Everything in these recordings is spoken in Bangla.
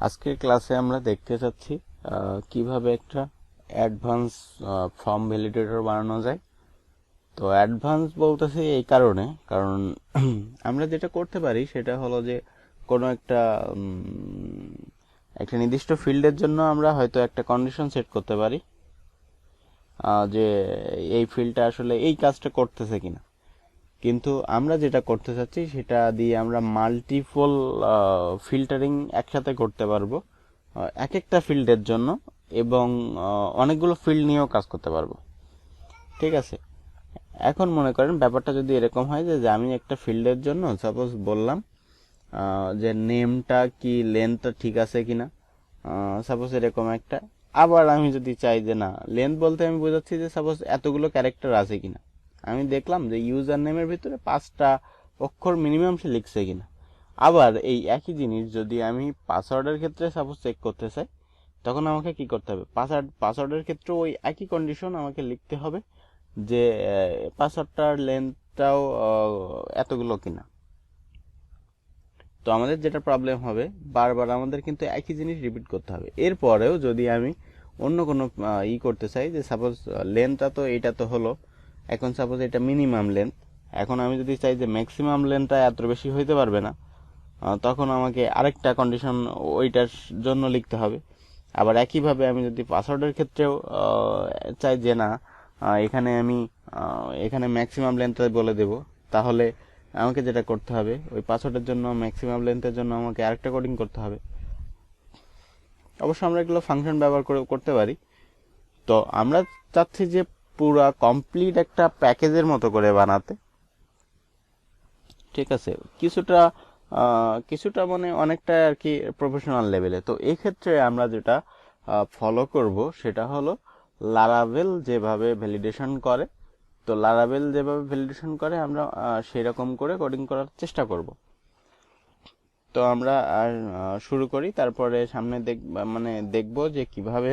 আজকের ক্লাসে আমরা দেখতে চাচ্ছি কিভাবে একটা অ্যাডভান্স ফর্ম ভ্যালিডেটর বানানো যায়। তো অ্যাডভান্স বলতেছি এই কারণ আমরা যেটা করতে পারি সেটা হলো যে কোনো একটা নির্দিষ্ট ফিল্ডের জন্য আমরা হয়তো একটা কন্ডিশন সেট করতে পারি যে এই ফিল্ডটা আসলে এই কাজটা করতেছে কিনা। কিন্তু আমরা যেটা করতে চাচ্ছি সেটা দিয়ে আমরা মাল্টিপল ফিল্টারিং একসাথে করতে পারবো এক একটা ফিল্ডের জন্য, এবং অনেকগুলো ফিল্ড নিয়েও কাজ করতে পারবো। ঠিক আছে, এখন মনে করেন ব্যাপারটা যদি এরকম হয় যে আমি একটা ফিল্ডের জন্য সাপোজ বললাম যে নেমটা কি লেন্থটা ঠিক আছে কিনা, সাপোজ এরকম একটা। আবার আমি যদি চাই যে না, লেন্থ বলতে আমি বোঝাচ্ছি যে সাপোজ এতগুলো ক্যারেক্টার আছে কিনা। আমি দেখলাম যে ইউজার নেমের ভিতরে 5টা অক্ষর মিনিমাম সে লিখছে কিনা। আবার এই একই জিনিস যদি আমি পাসওয়ার্ডের ক্ষেত্রে সাপোজ চেক করতে চাই, তখন আমাকে কি করতে হবে, পাসওয়ার্ডের ক্ষেত্রে ওই একই কন্ডিশন আমাকে লিখতে হবে যে পাসওয়ার্ডটার লেন্থটাও এতগুলো কিনা। তো আমাদের যেটা প্রবলেম হবে, বারবার আমাদের কিন্তু একই জিনিস রিপিট করতে হবে। এরপরেও যদি আমি অন্য কোনো করতে চাই, যে সাপোজ লেন্থটা তো এটা তো হলো, এখন সাপোজ এটা মিনিমাম লেন্থ, এখন আমি যদি চাই যে ম্যাক্সিমাম লেন্থটা এত বেশি হইতে পারবে না, তখন আমাকে আরেকটা কন্ডিশন ওইটার জন্য লিখতে হবে। আবার একইভাবে আমি যদি পাসওয়ার্ডের ক্ষেত্রেও চাই যে না, এখানে ম্যাক্সিমাম লেন্থটা বলে দেব, তাহলে আমাকে যেটা করতে হবে, ওই পাসওয়ার্ডের জন্য ম্যাক্সিমাম লেন্থের জন্য আমাকে আরেকটা কোডিং করতে হবে। অবশ্য আমরা এগুলো ফাংশন ব্যবহার করে করতে পারি। তো আমরা চাচ্ছি যে পুরা কমপ্লিট একটা প্যাকেজের মতো করে বানাতে। ঠিক আছে, কিছুটা মানে অনেকটা আর কি প্রফেশনাল লেভেলে। তো এই ক্ষেত্রে আমরা যেটা ফলো করব সেটা হলো লারাভেল যেভাবে ভ্যালিডেশন করে। তো লারাভেল যেভাবে ভ্যালিডেশন করে আমরা সেরকম করে কোডিং করার চেষ্টা করব। তো আমরা শুরু করি, তারপরে সামনে দেখব যে কিভাবে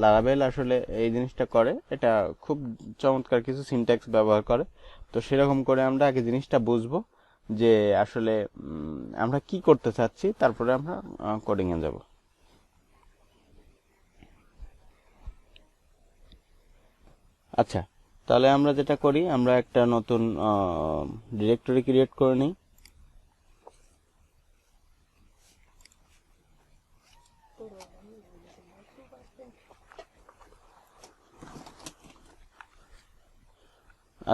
লারাভেল আসলে এই জিনিসটা করে। এটা খুব চমৎকার কিছু সিনট্যাক্স ব্যবহার করে। তো সেরকম করে আমরা আগে জিনিসটা বুঝবো যে আসলে আমরা কি করতে চাচ্ছি, তারপরে আমরা কোডিং এ যাব। আচ্ছা, তাহলে আমরা যেটা করি, আমরা একটা নতুন ডিরেক্টরি ক্রিয়েট করে নিই।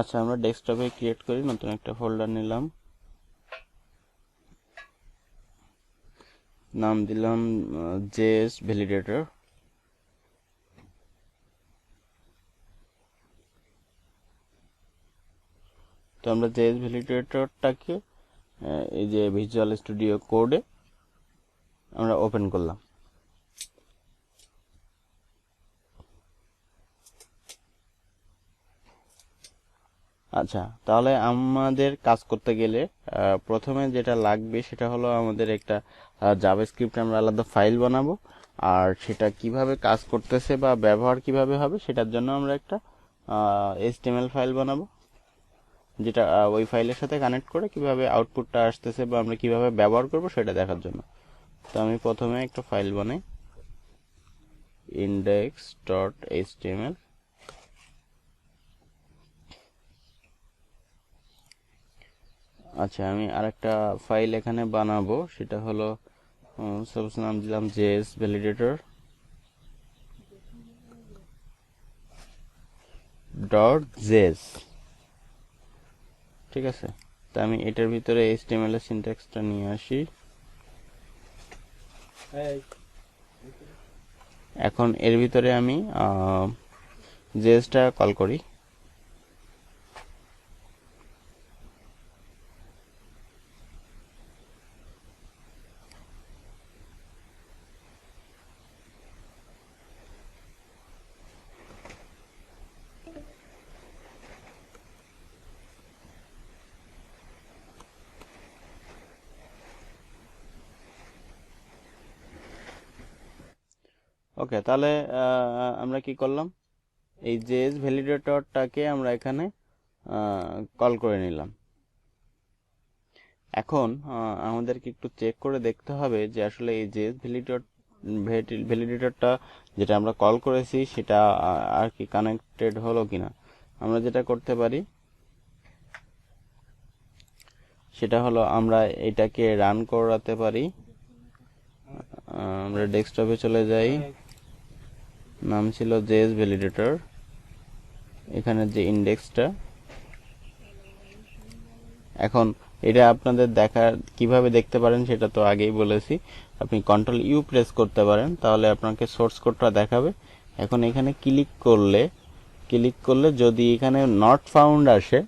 আচ্ছা, আমরা ডেস্কটপে ক্রিয়েট করি, নতুন একটা ফোল্ডার নিলাম, নাম দিলাম জেএস ভ্যালিডেটর। তো আমরা জেএস ভ্যালিডেটরটাকে এই যে ভিজুয়াল স্টুডিও কোডে আমরা ওপেন করলাম। আচ্ছা, তাহলে আমাদের কাজ করতে গেলে প্রথমে যেটা লাগবে সেটা হলো আমাদের একটা জাভাস্ক্রিপ্ট আমরা আলাদা ফাইল বানাবো। আর সেটা কিভাবে কাজ করতেছে বা ব্যবহার কিভাবে হবে সেটার জন্য আমরা একটা HTML ফাইল বানাবো, যেটা ওই ফাইলের সাথে কানেক্ট করে কিভাবে আউটপুটটা আসতেছে বা আমরা কিভাবে ব্যবহার করব সেটা দেখার জন্য। তো আমি প্রথমে একটা ফাইল বানাই, index.html। আচ্ছা, আমি আরেকটা ফাইল এখানে বানাবো, সেটা হলো সাপোজ নাম দিলাম জেএস ভ্যালিডেটর ডট জেএস। ঠিক আছে, তো আমি এটার ভিতরে HTML এর সিনট্যাক্সটা নিয়ে আসি। এখন এর ভিতরে আমি জেএসটা কল করি। ওকে, তাহলে আমরা কি করলাম, এই জেএস ভ্যালিডেটরটাকে আমরা এখানে কল করে নিলাম। এখন আমাদেরকে একটু চেক করে দেখতে হবে যে আসলে এই যে ভ্যালিডেটরটা যেটা আমরা কল করেছি সেটা আর কি কানেক্টেড হলো কিনা। আমরা যেটা করতে পারি সেটা হলো আমরা এটাকে রান করাতে পারি। আমরা ডেস্কটপে চলে যাই, নাম ছিল জেএস ভ্যালিডেটর, এখানে যে ইন্ডেক্সটা। এখন এটা আপনাদের কিভাবে দেখতে পারেন সেটা তো আগেই বলেছি, আপনি কন্ট্রোল ইউ প্রেস করতে পারেন, তাহলে আপনাকে সোর্স কোডটা দেখাবে। এখন এখানে ক্লিক করলে যদি এখানে নট ফাউন্ড আসে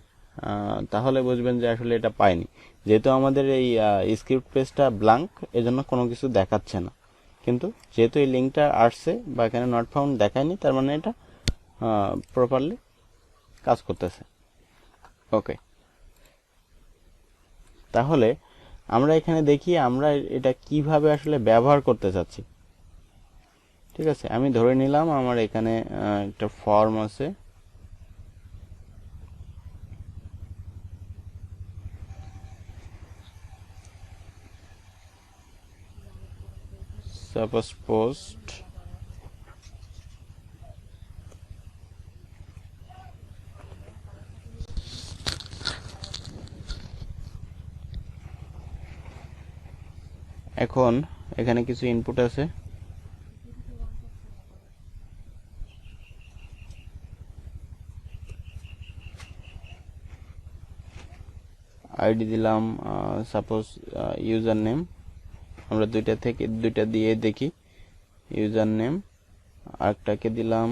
তাহলে বুঝবেন যে আসলে এটা পাইনি। যেহেতু আমাদের এই স্ক্রিপ্ট পেজটা ব্ল্যাঙ্ক, এজন্য কোনো কিছু দেখাচ্ছে না, কিন্তু যেহেতু এই লিঙ্কটা আসছে বা এখানে নট ফাউন্ড দেখায়নি, তার মানে এটা প্রপারলি কাজ করতেছে। ওকে, তাহলে আমরা এখানে দেখি আমরা এটা কিভাবে আসলে ব্যবহার করতে চাচ্ছি। ঠিক আছে, আমি ধরে নিলাম আমার এখানে একটা ফর্ম আছে। সাপোজ পোস্ট এখন এখানে কিছু ইনপুট আছে। আইডি দিলাম সাপোজ ইউজার নেম, আমরা দুইটা দিয়ে দেখি। ইউজার নেম, আরেকটাকে দিলাম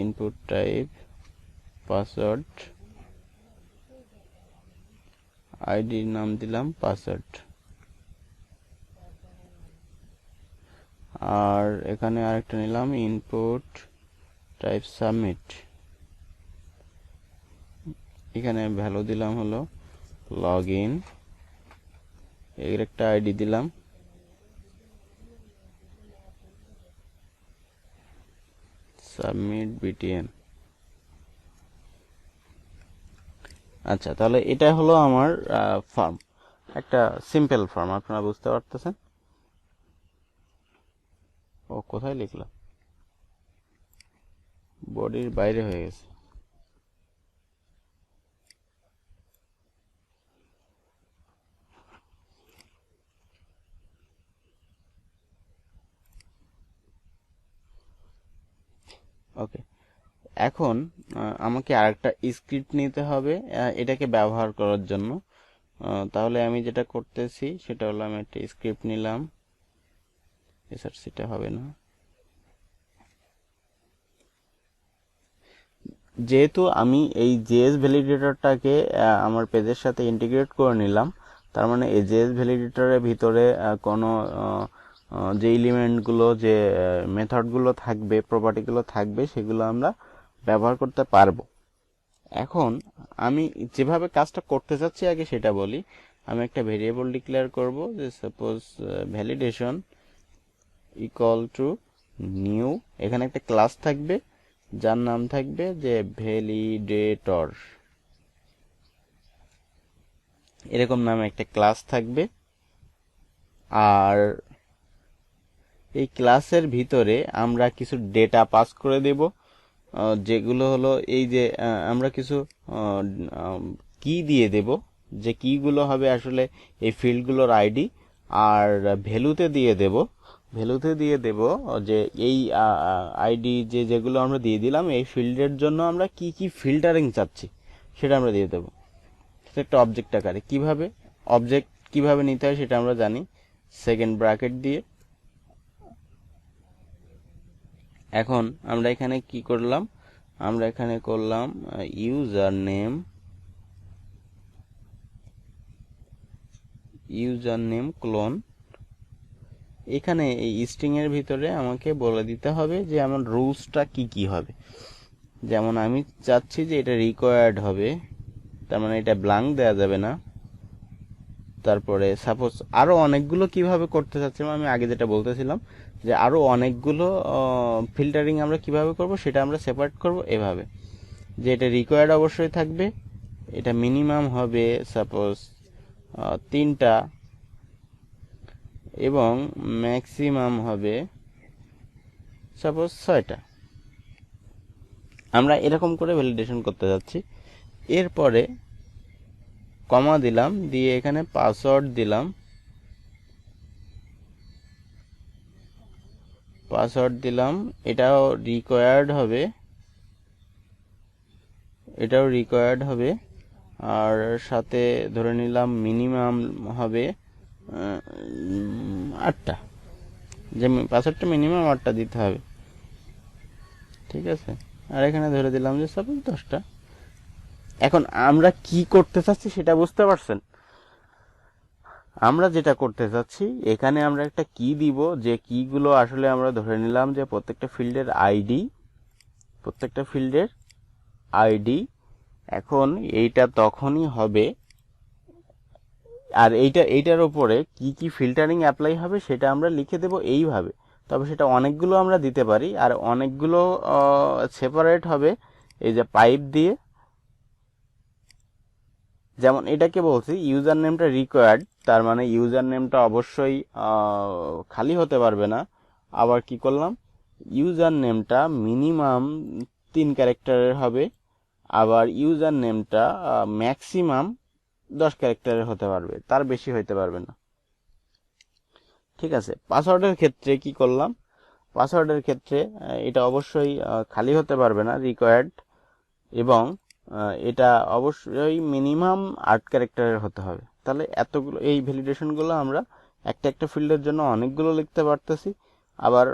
ইনপুট টাইপ পাসওয়ার্ড, আইডির নাম দিলাম পাসওয়ার্ড, আর এখানে আরেকটা নিলাম ইনপুট টাইপ সাবমিট, এখানে ভ্যালু দিলাম হলো লগ ইন, এর একটা আইডি দিলাম সাবমিট বিটিএন। আচ্ছা, তাহলে এটা হলো আমার ফর্ম, একটা সিম্পল ফর্ম, আপনারা বুঝতে পারতেছেন। ও কোথায় লিখলাম, বডির বাইরে হয়ে গেছে। ওকে, এখন আমাকে আরেকটা স্ক্রিপ্ট নিতে হবে এটাকে ব্যবহার করার জন্য। তাহলে আমি যেটা করতেছি সেটা হলো আমি একটা স্ক্রিপ্ট নিলাম। সেটা হবে না, যেহেতু আমি এই জেএস ভ্যালিডেটরটাকে আমার পেজের সাথে ইন্টিগ্রেট করে নিলাম, তার মানে এই জেএস ভ্যালিডেটরের ভিতরে কোনো যে এলিমেন্টগুলো, যে মেথডগুলো থাকবে, প্রপার্টিগুলো থাকবে, সেগুলো আমরা ব্যবহার করতে পারবো। এখন আমি যেভাবে কাজটা করতে চাচ্ছি আগে সেটা বলি। আমি একটা ভেরিয়েবল ডিক্লেয়ার করব, যে suppose validation equal to new, এখানে একটা ক্লাস থাকবে যার নাম থাকবে যে ভ্যালিডেটর, এরকম নামে একটা ক্লাস থাকবে। আর এই ক্লাসের ভিতরে আমরা কিছু ডেটা পাস করে দেব, যেগুলো হলো এই যে আমরা কিছু কি দিয়ে দেব, যে কিগুলো হবে আসলে এই ফিল্ডগুলোর আইডি। আর ভ্যালুতে দিয়ে দেব যে এই আইডি যেগুলো আমরা দিয়ে দিলাম, এই ফিল্ডের জন্য আমরা কি কি ফিল্টারিং চাচ্ছি সেটা আমরা দিয়ে দেব। সেটা একটা অবজেক্ট আকারে। অবজেক্ট কিভাবে নিতে হয় সেটা আমরা জানি, সেকেন্ড ব্র্যাকেট দিয়ে। এখন আমরা এখানে কি করলাম, আমরা এখানে করলাম ইউজার নেম ক্লোন। এখানে এই স্ট্রিং এর ভিতরে আমাকে বলে দিতে হবে যে আমার রুলসটা কি হবে। যেমন আমি চাচ্ছি যে এটা রিকোয়ার্ড হবে, তার মানে এটা ব্ল্যাঙ্ক দেওয়া যাবে না। তারপরে সাপোজ আরো অনেকগুলো কিভাবে করতে চাচ্ছিলাম, আমি আগে যেটা বলতেছিলাম যে আরো অনেকগুলো ফিল্টারিং আমরা কিভাবে করব সেটা আমরা সেপারেট করব এভাবে, যে এটা রিকোয়ার্ড অবশ্যই থাকবে, এটা মিনিমাম হবে সাপোজ 3টা এবং ম্যাক্সিমাম হবে সাপোজ 6টা। আমরা এরকম করে ভ্যালিডেশন করতে যাচ্ছি। এরপরে কমা দিলাম, দিয়ে এখানে পাসওয়ার্ড দিলাম, এটাও রিকোয়ার্ড হবে, আর সাথে ধরে নিলাম মিনিমাম হবে 8টা, যে পাসওয়ার্ডটা মিনিমাম 8টা দিতে হবে, ঠিক আছে। আর এখানে ধরে দিলাম যে সাপোজ 10টা। এখন আমরা কি করতে চাচ্ছি সেটা বুঝতে পারছেন? আমরা যেটা করতে চাচ্ছি, এখানে আমরা একটা কি দিব, যে কিগুলো আসলে আমরা ধরে নিলাম যে প্রত্যেকটা ফিল্ডের আইডি। এখন এইটা তখনই হবে, আর এইটার উপরে কি কি ফিল্টারিং অ্যাপ্লাই হবে সেটা আমরা লিখে দেব এইভাবে। তবে সেটা অনেকগুলো আমরা দিতে পারি, আর অনেকগুলো সেপারেট হবে এই যে পাইপ দিয়ে। যেমন এটাকে বলছি ইউজার নেমটা রিকোয়ার্ড, তার মানে ইউজার নেমটা অবশ্যই খালি হতে পারবে না। আবার কি করলাম, ইউজার নেমটা মিনিমাম 3 ক্যারেক্টারের হবে, আবার ইউজার নেমটা ম্যাক্সিমাম 10 ক্যারেক্টারের হতে পারবে, তার বেশি হইতে পারবে না, ঠিক আছে। পাসওয়ার্ডের ক্ষেত্রে কি করলাম, পাসওয়ার্ডের ক্ষেত্রে এটা অবশ্যই খালি হতে পারবে না, রিকোয়ার্ড, এবং এটা অবশ্যই মিনিমাম 8 ক্যারেক্টারের হতে হবে। তাহলে এতগুলো এই ভ্যালিডেশনগুলো আমরা একটা ফিল্ডের জন্য অনেকগুলো লিখতে পারতেছি, আবার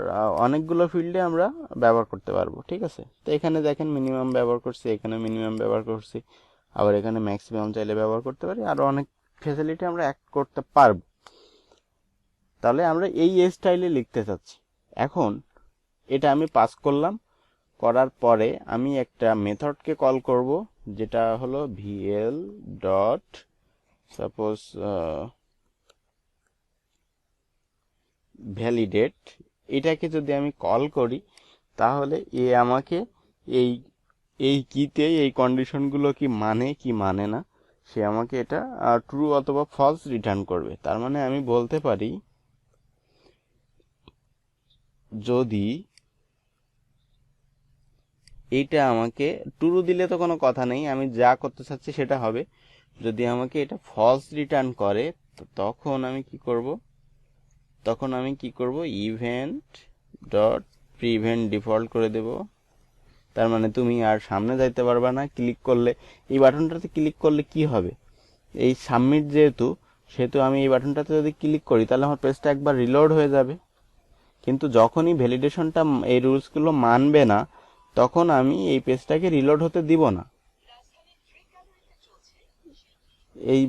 অনেকগুলো ফিল্ডে আমরা ব্যবহার করতে পারবো, ঠিক আছে। তো এখানে দেখেন মিনিমাম ব্যবহার করছি, এখানে মিনিমাম ব্যবহার করছি, আবার এখানে ম্যাক্সিমাম চাইলে ব্যবহার করতে পারি, আরও অনেক ফ্যাসিলিটি আমরা অ্যাড করতে পারবো। তাহলে আমরা এই স্টাইলে লিখতে চাচ্ছি। এখন এটা আমি পাস করলাম, করার পরে আমি একটা মেথডকে কল করব, যেটা হলো vl ডট সাপোজ ভ্যালিডেট। এটাকে যদি আমি কল করি, তাহলে এ আমাকে এই কিতে এই কন্ডিশনগুলো কি মানে না, সে আমাকে এটা ট্রু অথবা ফলস রিটার্ন করবে। তার মানে আমি বলতে পারি, যদি এইটা আমাকে ট্রু দিলে তো কোনো কথা নেই, আমি যা করতে চাচ্ছি সেটা হবে। যদি আমাকে এটা ফলস রিটার্ন করে, তখন আমি কি করব, ইভেন্ট ডট প্রিভেন্ট ডিফল্ট করে দেব। তার মানে তুমি আর সামনে যাইতে পারবে না। ক্লিক করলে, এই বাটনটাতে ক্লিক করলে কি হবে, এই সাবমিট সেহেতু আমি এই বাটনটাতে যদি ক্লিক করি, তাহলে আমার পেজটা একবার রিলোড হয়ে যাবে। কিন্তু যখনই ভ্যালিডেশনটা এই রুলসগুলো মানবে না, তখন আমি এই পেজটাকে রিলোড হতে দিব না, এই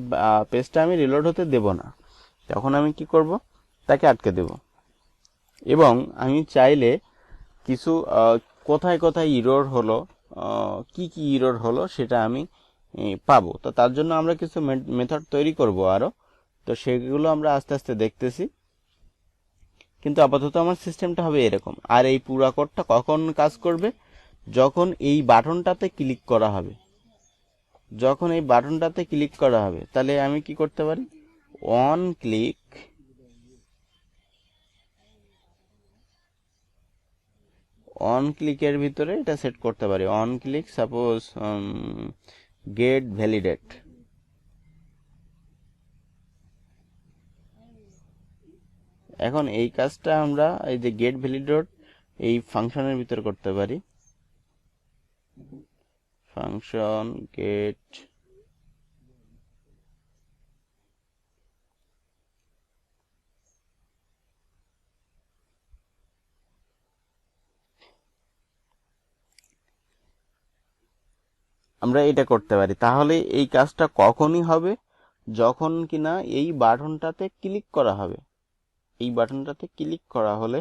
পেজটা আমি রিলোড হতে দেব না। তখন আমি কি করব, তাকে আটকে দেব। এবং আমি চাইলে কিছু কোথায় ইরর হলো, কি ইরর হলো সেটা আমি পাবো। তো তার জন্য আমরা কিছু মেথড তৈরি করব আরো, তো সেগুলো আমরা আস্তে আস্তে দেখতেছি। কিন্তু আপাতত আমার সিস্টেমটা হবে এরকম। আর এই পুরা কোডটা কখন কাজ করবে, যখন এই বাটনটাতে ক্লিক করা হবে। তাহলে আমি কি করতে পারি, অন ক্লিকের ভিতরে এটা সেট করতে পারি। On click suppose get validate. এখন এই কাজটা আমরা এই যে গেট ভ্যালিডেট এই ফাংশনের ভিতরে করতে পারি। ফাংশন গেট আমরা এটা করতে পারি। তাহলে এই কাজটা কখনই হবে, যখন কিনা এই বাটনটাতে ক্লিক করা হবে। এই বাটনটাতে ক্লিক করা হলে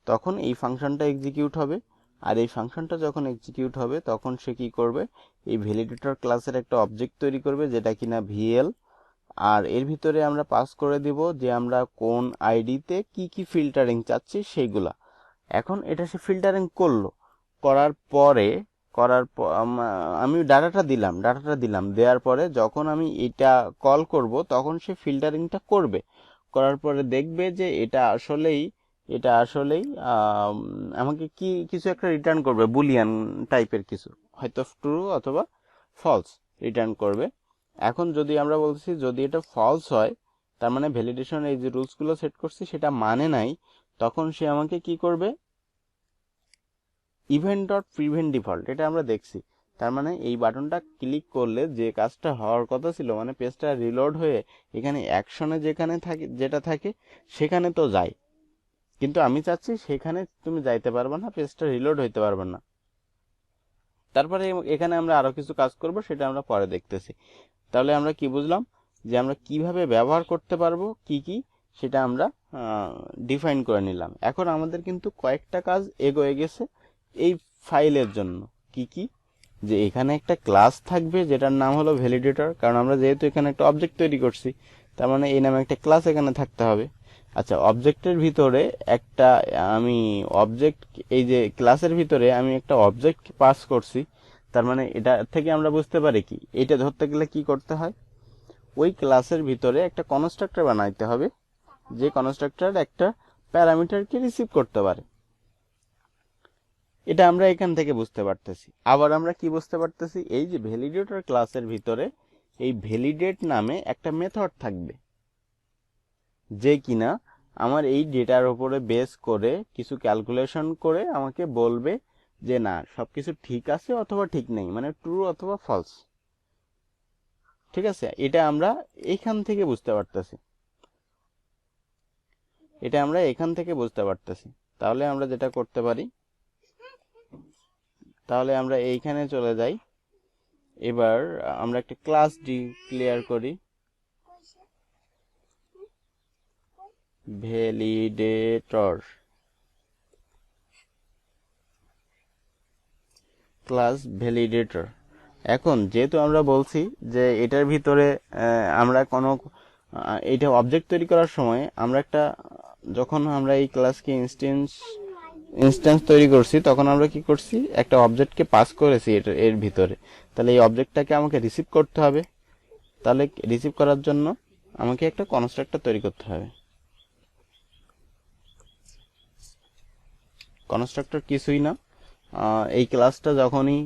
তখন এই ফাংশনটা এক্সিকিউট হবে। আর এই ফাংশনটা যখন এক্সিকিউট হবে, তখন সে কি করবে, এই ভ্যালিডেটর ক্লাসের একটা অবজেক্ট তৈরি করবে, যেটা কিনা ভিএল। আর এর ভিতরে আমরা পাস করে দিব যে আমরা কোন আইডিতে কি ফিল্টারিং চাচ্ছি সেইগুলা। এখন এটা সে ফিল্টারিং করলো, করার পরে করার পর আমি ডাটাটা দিলাম দেওয়ার পরে যখন আমি এটা কল করব তখন সে ফিল্টারিংটা করবে, করার পরে দেখবে যে এটা আসলেই আমাকে কি কিছু একটা রিটার্ন করবে, বুলিয়ান টাইপের কিছু, হয়তো ট্রু অথবা ফলস রিটার্ন করবে। এখন যদি আমরা বলছি যদি এটা ফলস হয়, তার মানে ভ্যালিডেশন এই যে রুলসগুলো সেট করছি সেটা মানে নাই, তখন সে আমাকে কি করবে, ইভেন্ট ডট প্রিভেন্ট ডিফল্ট, এটা আমরা দেখছি। তার মানে এই বাটনটা ক্লিক করলে যে কাজটা হওয়ার কথা ছিল, মানে পেজটা রিলোড হয়ে এখানে অ্যাকশনে যেখানে থাকে যেটা থাকে সেখানে তো যায়, কিন্তু আমি চাচ্ছি সেখানে তুমি যাইতে পারবে না, পেজটা রিলোড হইতে পারবে না। তারপরে এখানে আমরা আরো কিছু কাজ করব, সেটা আমরা পরে দেখতেছি। তাহলে আমরা কি বুঝলাম, যে আমরা কিভাবে ব্যবহার করতে পারবো কি কি সেটা আমরা ডিফাইন করে নিলাম। এখন আমাদের কিন্তু কয়েকটা কাজ এগোয়ে গেছে এই ফাইলের জন্য। কি কি, যে এখানে একটা ক্লাস থাকবে যেটার নাম হলো ভ্যালিডেটর, কারণ আমরা যেহেতু এখানে একটা অবজেক্ট তৈরি করছি, তার মানে এই নামে একটা ক্লাস এখানে থাকতে হবে। আচ্ছা, অবজেক্টের ভিতরে একটা আমি অবজেক্ট, এই যে ক্লাসের ভিতরে আমি একটা অবজেক্ট পাস করছি, তার মানে এটা থেকে আমরা বুঝতে পারি কি, এটা ধরতে গেলে কি করতে হয়, ওই ক্লাসের ভিতরে একটা কনস্ট্রাক্টর বানাইতে হবে, যে কনস্ট্রাক্টর একটা প্যারামিটারকে রিসিভ করতে পারে। এটা আমরা এখান থেকে বুঝতে পারতেছি। আবার আমরা কি বুঝতে পারতেছি, এই যে ভ্যালিডেটর ক্লাসের ভিতরে এই ভ্যালিডেট নামে একটা মেথড থাকবে, যে কিনা আমার এই ডেটার উপরে বেস করে কিছু ক্যালকুলেশন করে আমাকে বলবে যে না সবকিছু ঠিক আছে অথবা ঠিক নেই, মানে ট্রু অথবা ফলস। ঠিক আছে, এটা আমরা এইখান থেকে বুঝতে পারতেছি, তাহলে আমরা যেটা করতে পারি, তাহলে আমরা এইখানে চলে যাই। এবার আমরা একটা ক্লাস ডিক্লেয়ার করি, ভ্যালিডেটর ক্লাস ভ্যালিডেটর। এখন যেহেতু আমরা বলছি যে এটার ভিতরে আমরা কোনো এটা অবজেক্ট তৈরি করার সময় আমরা একটা, যখন আমরা এই ক্লাসকে ইনস্ট্যান্স তৈরি করছি তখন আমরা কি করছি, একটা অবজেক্টকে পাস করেছি এর ভিতরে, তাহলে এই অবজেক্টটাকে আমাকে রিসিভ করতে হবে। তাহলে রিসিভ করার জন্য আমাকে একটা কনস্ট্রাক্টর তৈরি করতে হবে। কনস্ট্রাক্টর কিছুই না, এই ক্লাসটা যখনই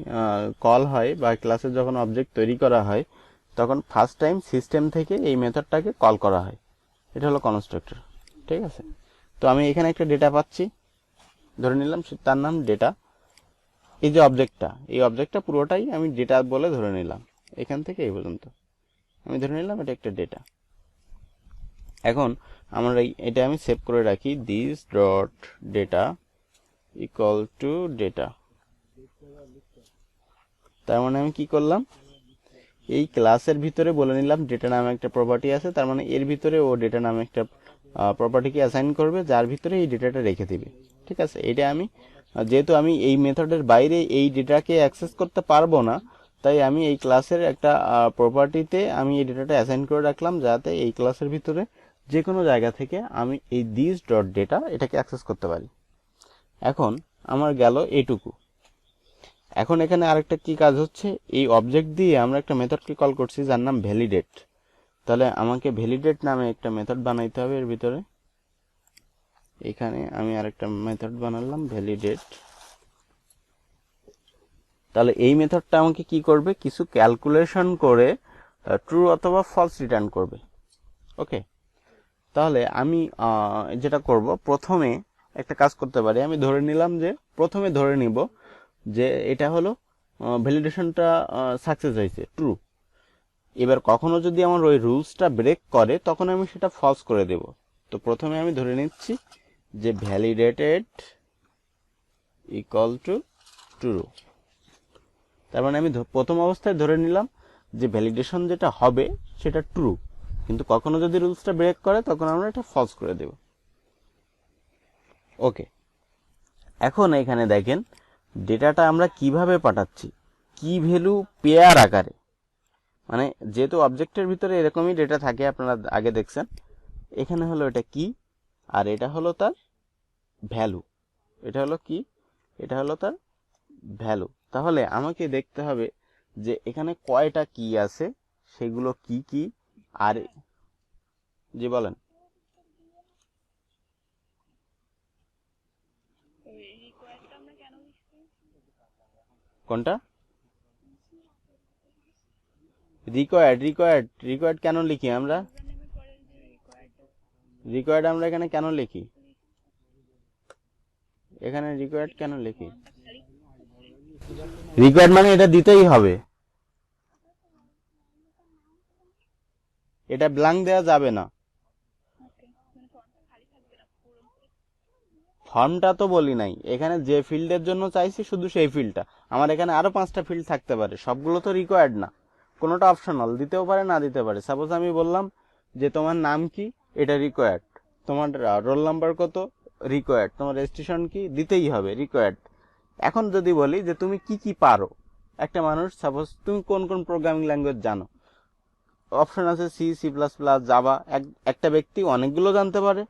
কল হয় বা ক্লাসের যখন অবজেক্ট তৈরি করা হয় তখন ফার্স্ট টাইম সিস্টেম থেকে এই মেথডটাকে কল করা হয়, এটা হলো কনস্ট্রাক্টর। ঠিক আছে, তো আমি এখানে একটা ডেটা পাচ্ছি, ধরে নিলাম তার নাম ডেটা। এই যে অবজেক্টটা পুরোটাই আমি ডেটা বলে ধরে নিলাম, এখান থেকে এই পর্যন্ত আমি ধরে নিলাম এটা একটা ডেটা। এখন আমরা এটা আমি সেভ করে রাখি, this dot data equal to data. তার মানে আমি কি করলাম, এই ক্লাসের ভিতরে বলে নিলাম ডেটা নামে একটা প্রপার্টি আছে, তার মানে এর ভিতরে ও ডেটা নামে একটা প্রপার্টিকে অ্যাসাইন করবে, যার ভিতরে এই ডেটাটা রেখে দিবে। ঠিক আছে, এটা আমি যেহেতু আমি এই মেথডের বাইরে এই ডেটাকে অ্যাক্সেস করতে পারবো না, তাই আমি এই ক্লাসের একটা প্রপার্টিতে আমি এই ডেটাটা অ্যাসাইন করে রাখলাম, যাতে এই ক্লাসের ভিতরে যে কোনো জায়গা থেকে আমি এই দিস ডট ডেটা এটাকে অ্যাক্সেস করতে পারি। এখন আমার গেল এটুকু। এখন এখানে আরেকটা কি কাজ হচ্ছে, এই অবজেক্ট দিয়ে আমরা একটা মেথডকে কল করছি যার নাম ভ্যালিডেট। তাহলে আমাকে ভ্যালিডেট নামে একটা মেথড বানাইতে হবে এর ভিতরে। এখানে আমি আরেকটা মেথড বানালাম ভ্যালিডেট। তাহলে এই মেথডটা আমাকে কি করবে, কিছু ক্যালকুলেশন করে ট্রু অথবা ফলস রিটার্ন করবে। ওকে, তাহলে আমি যেটা করব, প্রথমে একটা কাজ করতে পারি, আমি প্রথমে ধরে নিব যে এটা হলো ভ্যালিডেশনটা সাকসেস হয়েছে, ট্রু। এবার কখনো যদি আমার ওই রুলসটা ব্রেক করে তখন আমি সেটা ফলস করে দেব। তো প্রথমে আমি ধরে নিচ্ছি যে ভ্যালিডেটেড ইকুয়াল টু ট্রু। তার মানে আমি প্রথম অবস্থায় ধরে নিলাম যে ভ্যালিডেশন যেটা হবে সেটা ট্রু, কিন্তু কখনো যদি রুলসটা ব্রেক করে তখন আমরা এটা ফলস করে দেব। ওকে, এখন এখানে দেখেন ডেটাটা আমরা কিভাবে পাঠাচ্ছি, কি ভ্যালু পেয়ার আকারে, মানে যেহেতু অবজেক্টের ভিতরে এরকমই ডেটা থাকে আপনারা আগে দেখছেন, এখানে হলো এটা কি আর এটা হলো তার ভ্যালু, এটা হলো কি, এটা হলো তার ভ্যালু। তাহলে আমাকে দেখতে হবে যে এখানে কয়টা কি আছে, সেগুলো কি কি। আর জি বলেন। কোনটা? রিকোয়ার্ড কেন লিখি আমরা? রিকোয়ার্ড আমরা এখানে কেন লিখি? এখানে রিকোয়ার্ড কেন লিখি? রিকোয়ার্ড মানে এটা দিতেই হবে, এটা ব্ল্যাঙ্ক দেওয়া যাবে না। ফর্মটা তো বলি নাই, এখানে যে ফিল্ডের জন্য চাইছি শুধু সেই ফিল্ডটা। আমার এখানে আরো 5টা ফিল্ড থাকতে পারে, সবগুলো তো রিকোয়ার্ড না, কোনোটা অপশনাল, দিতেও পারে না দিতে পারে। সাপোজ আমি বললাম যে তোমার নাম কি, এটা রিকোয়ার্ড। তোমার রোল নাম্বার কত, রিকোয়ার্ড। তোমার রেজিস্ট্রেশন কি, দিতেই হবে, রিকোয়ার্ড। এখন যদি বলি যে তুমি কি কি পারো, একটা মানুষ সাপোজ তুমি কোন কোন প্রোগ্রামিং ল্যাঙ্গুয়েজ জানো, অপশন আছে C, C plus plus, Java. একটা ব্যক্তি অনেকগুলো জানতে পারে,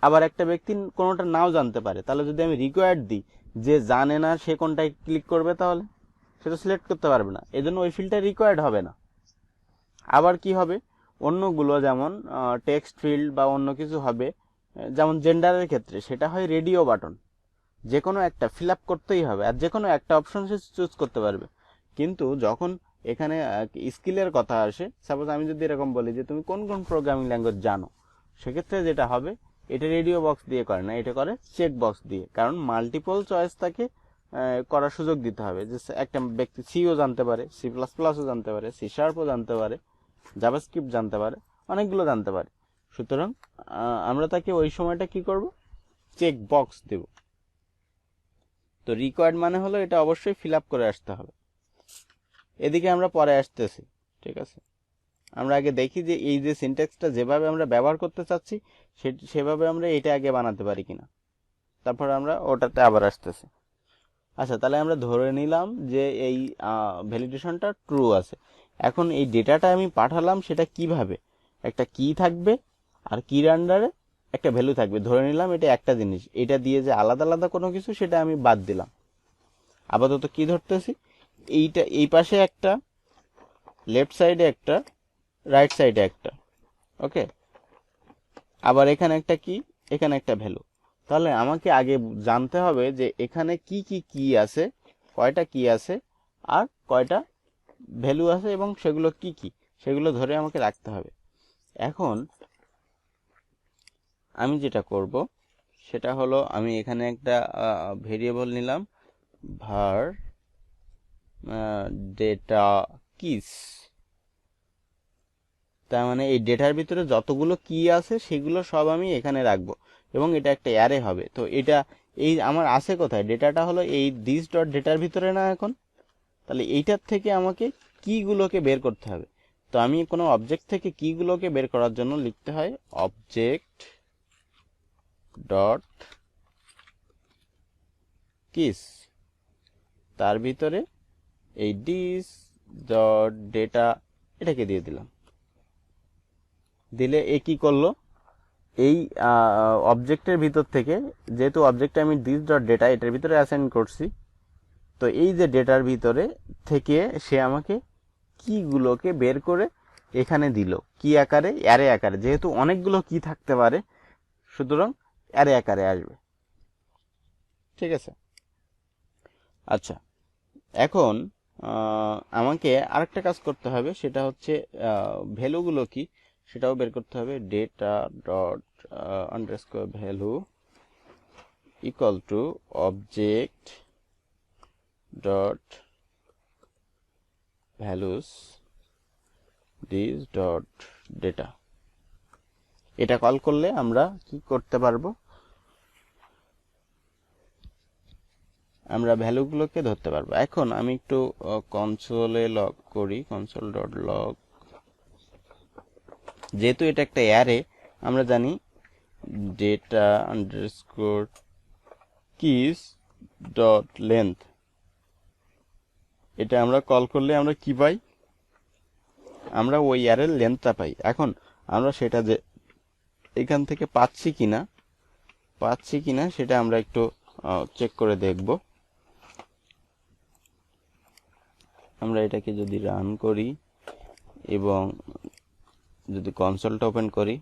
আবার একটা ব্যক্তি কোনোটা নাও জানতে পারে। তাহলে যদি আমি রিকোয়ার্ড দিই, যে জানে না সে কোনটায় ক্লিক করবে, তাহলে সেটা সিলেক্ট করতে পারবে না, এজন্য ওই ফিল্ডটা রিকোয়ার্ড হবে না। আবার কি হবে, অন্যগুলো যেমন টেক্সট ফিল্ড বা অন্য কিছু হবে, যেমন জেন্ডারের ক্ষেত্রে সেটা হয় রেডিও বাটন, যে কোনো একটা ফিল আপ করতেই হবে, আর যে কোনো একটা অপশন সে চুজ করতে পারবে। কিন্তু যখন এখানে স্কিলের কথা আসে, সাপোজ আমি যদি এরকম বলি যে তুমি কোন কোন প্রোগ্রামিং ল্যাঙ্গুয়েজ জানো, সেক্ষেত্রে যেটা হবে, এটা রেডিও বক্স দিয়ে করে না, এটা করে চেক বক্স দিয়ে। কারণ মাল্টিপল চয়েস তাকে করার সুযোগ দিতে হবে, যে একটা ব্যক্তি সিও জানতে পারে, সি প্লাস প্লাসও জানতে পারে, সি শার্পও জানতে পারে, জাভাস্ক্রিপ্ট জানতে পারে, অনেকগুলো জানতে পারে। সুতরাং আমরা তাকে ওই সময়টা কি করব, চেক বক্স দেব। তো রিকোয়ার্ড মানে হলো এটা অবশ্যই ফিল আপ করে আসতে হবে। এদিকে আমরা পরে আসতেছি, ঠিক আছে? আমরা আগে দেখি যে এই যে সিনট্যাক্সটা যেভাবে আমরা ব্যবহার করতে চাচ্ছি সেভাবে আমরা এটা আগে বানাতে পারি কিনা, তারপর আমরা ওটাতে আবার আসতেছি। আচ্ছা, তাহলে আমরা ধরে নিলাম যে এই ভ্যালিডেশনটা ট্রু আছে। এখন এই ডেটাটা আমি পাঠালাম, সেটা কিভাবে, একটা কি থাকবে, আর কির আন্ডারে একটা ভ্যালু থাকবে। ধরে নিলাম এটা একটা জিনিস, এটা দিয়ে যে আলাদা আলাদা কোনো কিছু সেটা আমি বাদ দিলাম। আপাতত কি ধরতেছি, এইটা এই পাশে একটা, লেফট সাইডে একটা, রাইট সাইডে একটা, ওকে। আবার এখানে একটা কি, এখানে একটা ভ্যালু। তাহলে আমাকে আগে জানতে হবে যে এখানে কি কি কি আছে, কয়টা কি আছে, আর কয়টা ভ্যালু আছে, এবং সেগুলো কি কি, সেগুলো ধরে আমাকে রাখতে হবে। এখন আমি যেটা করব সেটা হলো, আমি এখানে একটা ভেরিয়েবল নিলাম, var ডেটা কিস। তার মানে এই ডেটার ভিতরে যতগুলো কি আছে সেগুলো সব আমি এখানে রাখবো, এবং এটা একটা অ্যারে হবে। তো এটা এই আমার আছে কোথায়, ডেটাটা হলো এই দিস ডট ডেটার ভিতরে না এখন। তাহলে এইটার থেকে আমাকে কিগুলোকে বের করতে হবে। তো আমি কোনো অবজেক্ট থেকে কিগুলোকে বের করার জন্য লিখতে হয় অবজেক্ট ডট কিস, তার ভিতরে এই দিস ডট ডেটা এটাকে দিয়ে দিলাম। দিলে এ কি করলো, এই অবজেক্টের ভিতর থেকে, যেহেতু অবজেক্টে আমি দিস ডট ডেটা এটার ভিতরে অ্যাসাইন করছি, তো এই যে ডেটার ভিতরে থেকে সে আমাকে কিগুলোকে বের করে এখানে দিল, কি আকারে, অ্যারে আকারে। যেহেতু অনেকগুলো কি থাকতে পারে, সুতরাং অ্যারে আকারে আসবে, ঠিক আছে? আচ্ছা, এখন আমাকে আরেকটা কাজ করতে হবে, সেটা হচ্ছে ভ্যালুগুলো কি সেটাও বের করতে হবে। Data dot underscore value equal to object dot values this dot data. এটা কল করলে আমরা কি করতে পারবো, আমরা ভ্যালুগুলোকে ধরতে পারবো। এখন আমি একটু কনসোলে লগ করি, কনসোল ডট লগ। যেহেতু এটা একটা অ্যারে, আমরা জানি data underscore kiss dot length, এটা আমরা কল করলে আমরা কি পাই, আমরা ওই অ্যারের লেন্থটা পাই। এখন আমরা সেটা যে এখান থেকে পাচ্ছি কিনা সেটা আমরা একটু চেক করে দেখব। আমরা এটাকে যদি রান করি এবং যদি কনসোলটা ওপেন করি,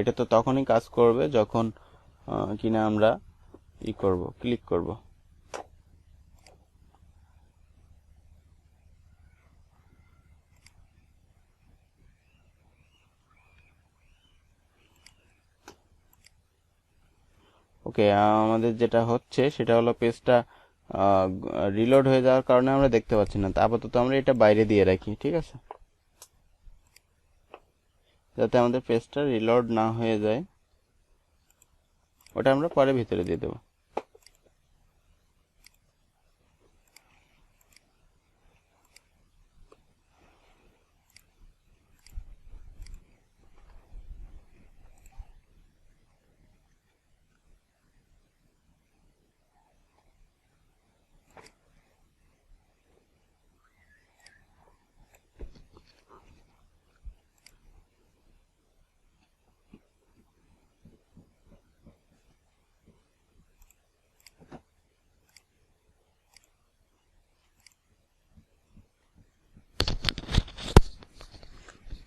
এটা তো তখনই কাজ করবে যখন কিনা আমরা ক্লিক করব। ওকে, আমাদের যেটা হচ্ছে সেটা হলো পেজটা রিলোড হয়ে যাওয়ার কারণে আমরা দেখতে পাচ্ছি না। আপাতত আমরা এটা বাইরে দিয়ে রাখি, ঠিক আছে, যাতে আমাদের পেজটা রিলোড না হয়ে যায়। ওটা আমরা পরে ভিতরে দিয়ে দেবো।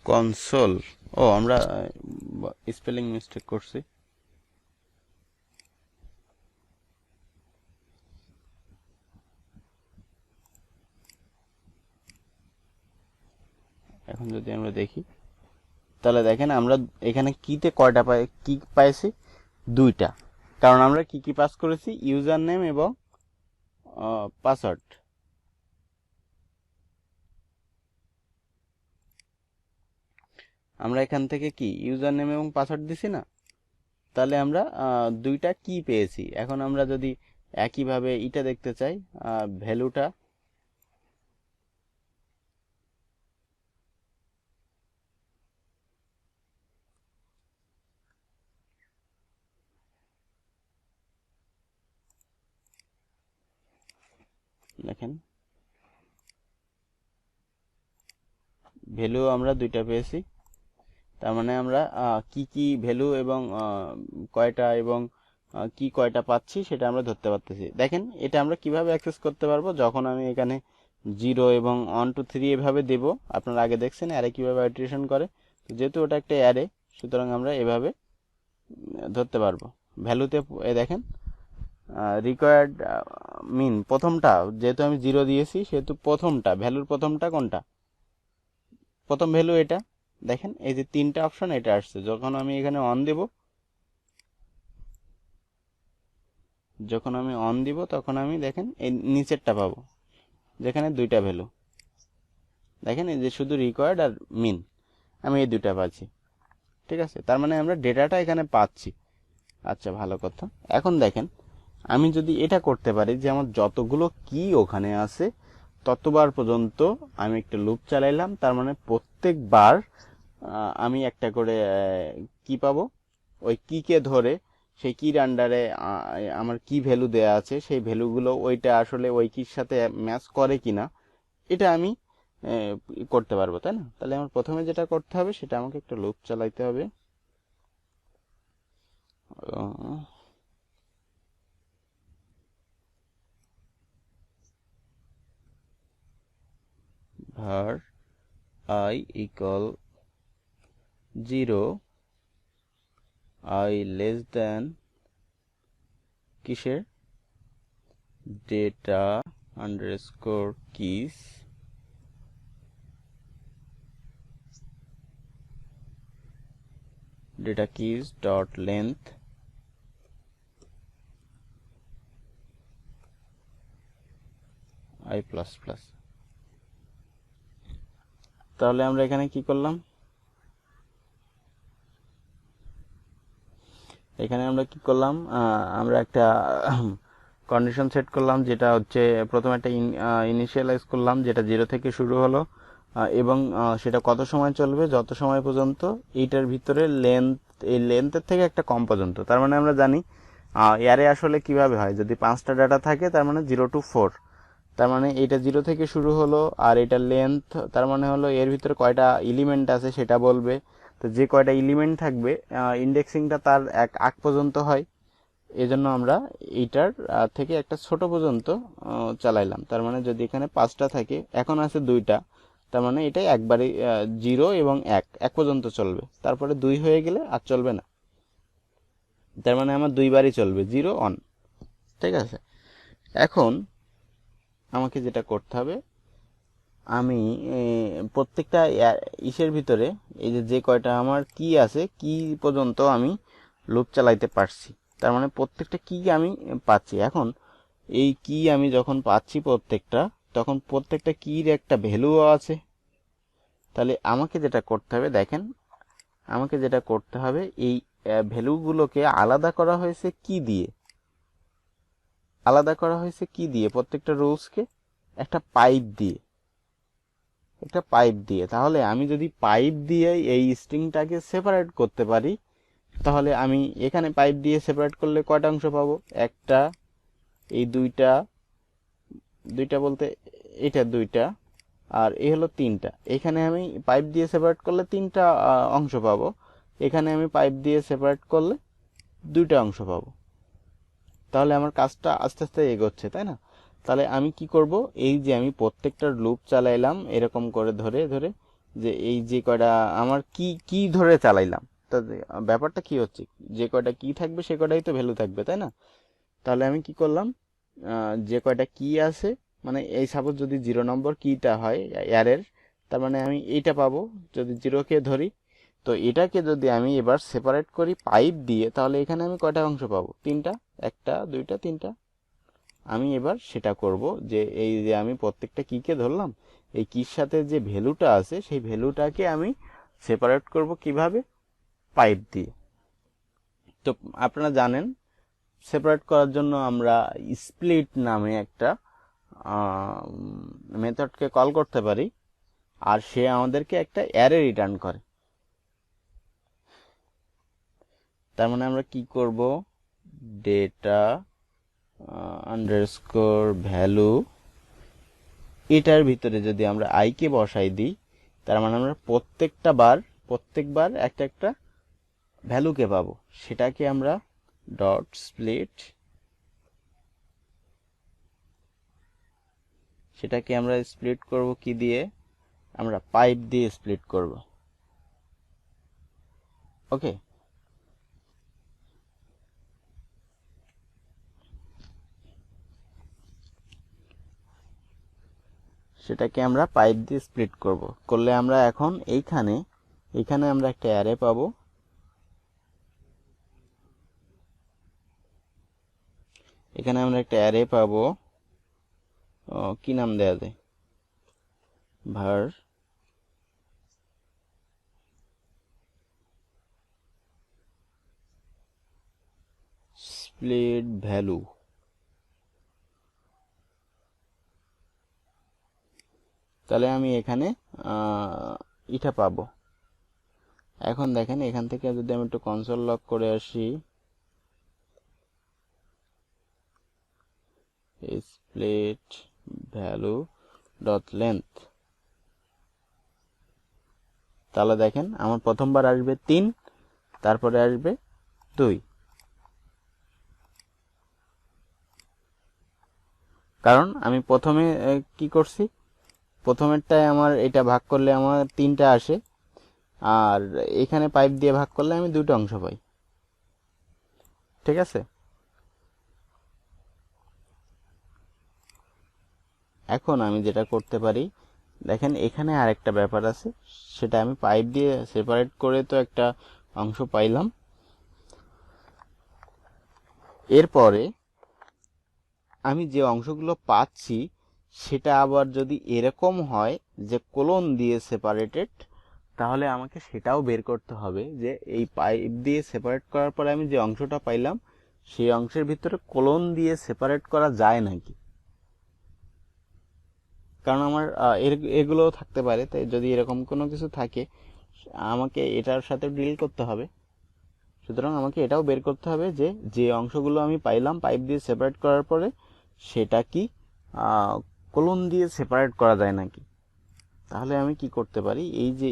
কনসোল, আমরা স্পেলিং মিস্টেক করছি। এখন যদি আমরা দেখি, তাহলে দেখেন আমরা এখানে কিতে কয়টা কি পাইছি, 2টা, কারণ আমরা কি পাস করেছি, ইউজার নেম এবং পাসওয়ার্ড। আমরা এখান থেকে কি ইউজার নেম এবং পাসওয়ার্ড দিছি না, তাহলে আমরা 2টা কি পেয়েছি। এখন আমরা যদি একইভাবে এটা দেখতে চাই, ভ্যালুটা দেখেন, ভ্যালু আমরা 2টা পেয়েছি। তার মানে আমরা কি ভ্যালু এবং কয়টা এবং কয়টা পাচ্ছি সেটা আমরা ধরতে পারতেছি। দেখেন এটা আমরা কিভাবে অ্যাক্সেস করতে পারবো, যখন আমি এখানে 0 এবং 1 2 3 এভাবে দেব। আপনারা আগে দেখছেন অ্যারে কিভাবে আইটারেশন করে, তো যেহেতু ওটা একটা অ্যারে, সুতরাং আমরা এভাবে ধরতে পারবো। ভ্যালুতে দেখেন রিকোয়ার্ড মিন প্রথমটা, যেহেতু আমি 0 দিয়েছি সেহেতু প্রথমটা ভ্যালুর প্রথমটা কোনটা, প্রথম ভ্যালু এটা। দেখেন এই যে 3টা অপশন এটা আসছে। যখন আমি এখানে অন দিব তখন আমি দেখেন এই নিচেরটা পাবো, যেখানে 2টা ভ্যালু। দেখেন এই যে শুধু রিকোয়ার্ড আর মিন, আমি এই 2টা পাচ্ছি, ঠিক আছে। তার মানে আমরা ডেটাটা এখানে পাচ্ছি। আচ্ছা, ভালো কথা। এখন দেখেন আমি যদি এটা করতে পারি যে আমার যতগুলো কি ওখানে আছে ততবার পর্যন্ত আমি একটা লুপ চালাইলাম, তার মানে প্রত্যেকবার আমি একটা করে কি পাবো, ওই কিকে ধরে সেই কির আন্ডারে আমার কি ভ্যালু দেয়া আছে সেই ভ্যালুগুলো ওইটা আসলে ওই কির সাথে ম্যাচ করে কিনা এটা আমি করতে পারবো, তাই না? তাহলে আমার প্রথমে যেটা করতে হবে সেটা আমাকে একটা লুপ চালাইতে হবে। var I equal 0, I less than কিসের, data underscore keys, data keys dot length I plus plus। তাহলে আমরা এখানে কি করলাম, আমরা একটা কন্ডিশন সেট করলাম, যেটা হচ্ছে প্রথমে একটা ইনিশিয়ালাইজ করলাম যেটা 0 থেকে শুরু হলো, এবং সেটা কত সময় চলবে, যত সময় পর্যন্ত এইটার ভিতরে এই লেন্থের থেকে একটা কম পর্যন্ত। তার মানে আমরা জানি অ্যারে আসলে কিভাবে হয়, যদি 5টা ডাটা থাকে তার মানে 0 to 4, তার মানে এটা 0 থেকে শুরু হলো, আর এটা লেন্থ তার মানে হলো এর ভিতরে কয়টা এলিমেন্ট আছে সেটা বলবে। তো যে কয়টা এলিমেন্ট থাকবে ইন্ডেক্সিংটা তার এক আগ পর্যন্ত হয়, এজন্য আমরা এইটার থেকে একটা ছোট পর্যন্ত চালাইলাম। তার মানে যদি এখানে 5টা থাকে, এখন আছে 2টা, তার মানে এটাই একবারে 0 এবং 1 পর্যন্ত চলবে। তারপরে 2 হয়ে গেলে আর চলবে না। তার মানে আমার 2বারই চলবে, 0 1। ঠিক আছে, এখন আমাকে যেটা করতে হবে, আমি প্রত্যেকটা ইসের ভিতরে এই যে কয়টা আমার কি আছে, কি পর্যন্ত আমি লুপ চালাইতে পারছি, তার মানে প্রত্যেকটা কি আমি পাচ্ছি। এখন এই কি আমি যখন পাচ্ছি প্রত্যেকটা, তখন প্রত্যেকটা কির একটা ভ্যালুও আছে। তাহলে আমাকে যেটা করতে হবে, দেখেন আমাকে যেটা করতে হবে, এই ভ্যালুগুলোকে আলাদা করা হয়েছে কি দিয়ে, আলাদা করা হয়েছে কি দিয়ে, প্রত্যেকটা রোজকে একটা পাইপ দিয়ে, একটা পাইপ দিয়ে। তাহলে আমি যদি পাইপ দিয়ে এই স্ট্রিংটাকে সেপারেট করতে পারি, তাহলে আমি এখানে পাইপ দিয়ে সেপারেট করলে কয়টা অংশ পাবো, একটা, এই দুইটা, দুইটা বলতে এটা দুইটা, আর এই হলো 3টা। এখানে আমি পাইপ দিয়ে সেপারেট করলে 3টা অংশ পাবো, এখানে আমি পাইপ দিয়ে সেপারেট করলে 2টা অংশ পাবো। তাহলে আমার কাজটা আস্তে আস্তে এগোচ্ছে, তাই না? তাহলে আমি কি করব, এই যে আমি প্রত্যেকটার লুপ চালাইলাম এরকম করে ধরে ধরে, যে এই যে কয়টা আমার কি কি ধরে চালাইলাম, তা ব্যাপারটা কি হচ্ছে, যে কয়টা কি থাকবে সে কয়টাই তো ভ্যালু থাকবে, তাই না? তাহলে আমি কি করলাম, যে কয়টা কি আছে, মানে এই সাপোজ যদি 0 নম্বর কিটা হয় অ্যারের, তার মানে আমি এইটা পাবো যদি 0কে ধরি। তো এটাকে যদি আমি এবার সেপারেট করি পাইপ দিয়ে, তাহলে এখানে আমি কয়টা অংশ পাবো, 3টা, একটা, দুইটা, 3টা। আমি এবার সেটা করব, যে এই যে আমি প্রত্যেকটা কিকে ধরলাম, এই কির সাথে যে ভ্যালুটা আছে সেই ভ্যালুটাকে আমি সেপারেট করব কিভাবে, পাইপ দিয়ে। তো আপনারা জানেন সেপারেট করার জন্য আমরা স্প্লিট নামে একটা মেথডকে কল করতে পারি, আর সে আমাদেরকে একটা অ্যারে রিটার্ন করে। তার মানে আমরা কি করব, ডেটা আন্ডারস্কোর ভ্যালু, এটার ভিতরে যদি আমরা আইকে বসাই দিই, তার মানে আমরা প্রত্যেকবার একটা একটা ভ্যালুকে পাবো। সেটাকে আমরা ডট স্প্লিট, সেটাকে আমরা স্প্লিট করব কি দিয়ে, আমরা পাইপ দিয়ে স্প্লিট করব। ওকে, সেটাকে আমরা পাইপ দিয়ে স্প্লিট করব। করলে আমরা এখন এইখানে আমরা একটা অ্যারে পাবো, এখানে আমরা একটা অ্যারে পাবো, কি নাম দেয়া যায়, var split value। তাহলে আমি এখানে এটা পাবো। এখন দেখেন এখান থেকে যদি আমি একটু কনসোল লক করে আসি, split value dot length, তাহলে দেখেন আমার প্রথমবার আসবে 3, তারপরে আসবে 2, কারণ আমি প্রথমে কি করছি, প্রথমেরটায় আমার এটা ভাগ করলে আমার 3টা আসে, আর এখানে পাইপ দিয়ে ভাগ করলে আমি 2টা অংশ পাই। ঠিক আছে, এখন আমি যেটা করতে পারি, দেখেন এখানে আরেকটা ব্যাপার আছে, সেটা আমি পাইপ দিয়ে সেপারেট করে তো একটা অংশ পাইলাম। এরপরে আমি যে অংশগুলো পাচ্ছি সেটা আবার যদি এরকম হয় যে কোলন দিয়ে সেপারেটেড, তাহলে আমাকে সেটাও বের করতে হবে, যে এই পাইপ দিয়ে সেপারেট করার পরে আমি যে অংশটা পাইলাম সেই অংশের ভিতরে কোলন দিয়ে সেপারেট করা যায় নাকি। কারণ আমার এগুলোও থাকতে পারে, তাই যদি এরকম কোনো কিছু থাকে আমাকে এটার সাথে ডিল করতে হবে। সুতরাং আমাকে এটাও বের করতে হবে যে যে অংশগুলো আমি পাইলাম পাইপ দিয়ে সেপারেট করার পরে সেটা কি কোলন দিয়ে সেপারেট করা যায় নাকি। তাহলে আমি কি করতে পারি, এই যে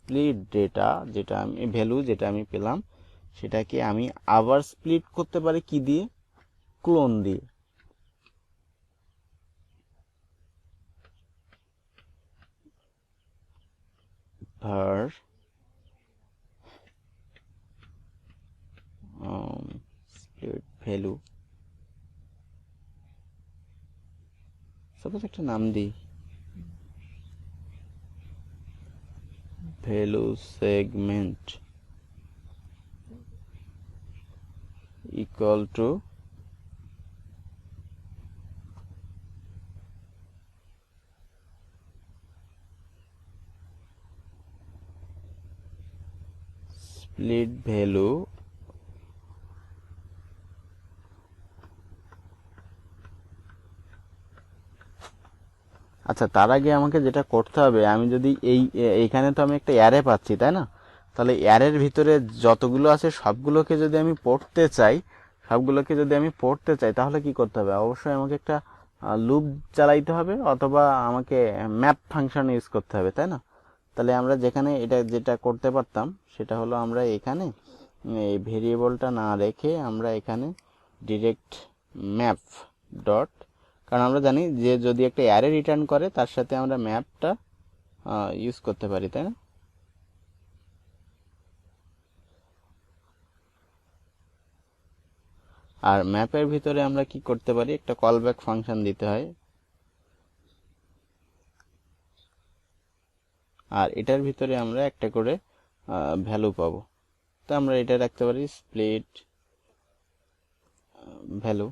স্প্লিট ডেটা যেটা আমি ভ্যালু যেটা আমি পেলাম সেটাকে আমি আবার স্প্লিট করতে পারি কি দিয়ে, ক্লোন দিয়ে। var split value, সাপোজ একটা নাম দিই, value segment equal to split value আচ্ছা, তার আগে আমাকে যেটা করতে হবে, আমি যদি এইখানে তো আমি একটা অ্যারে পাচ্ছি তাই না, তাহলে অ্যারের ভিতরে যতগুলো আছে সবগুলোকে যদি আমি পড়তে চাই তাহলে কি করতে হবে, অবশ্যই আমাকে একটা লুপ চালাইতে হবে অথবা আমাকে ম্যাপ ফাংশন ইউজ করতে হবে তাই না। তাহলে আমরা যেটা করতে পারতাম সেটা হলো আমরা এখানে এই ভেরিয়েবলটা না রেখে আমরা এখানে ডিরেক্ট ম্যাপ ডট, কারণ আমরা জানি যে যদি একটা অ্যারে রিটার্ন করে তার সাথে আমরা ম্যাপটা ইউজ করতে পারি তাই না। আর ম্যাপের ভিতরে আমরা কি করতে পারি, একটা কলব্যাক ফাংশন দিতে হয়, আর এটার ভিতরে আমরা একটা করে ভ্যালু পাবো। তো আমরা এটা রাখতে পারি স্প্লিট ভ্যালু।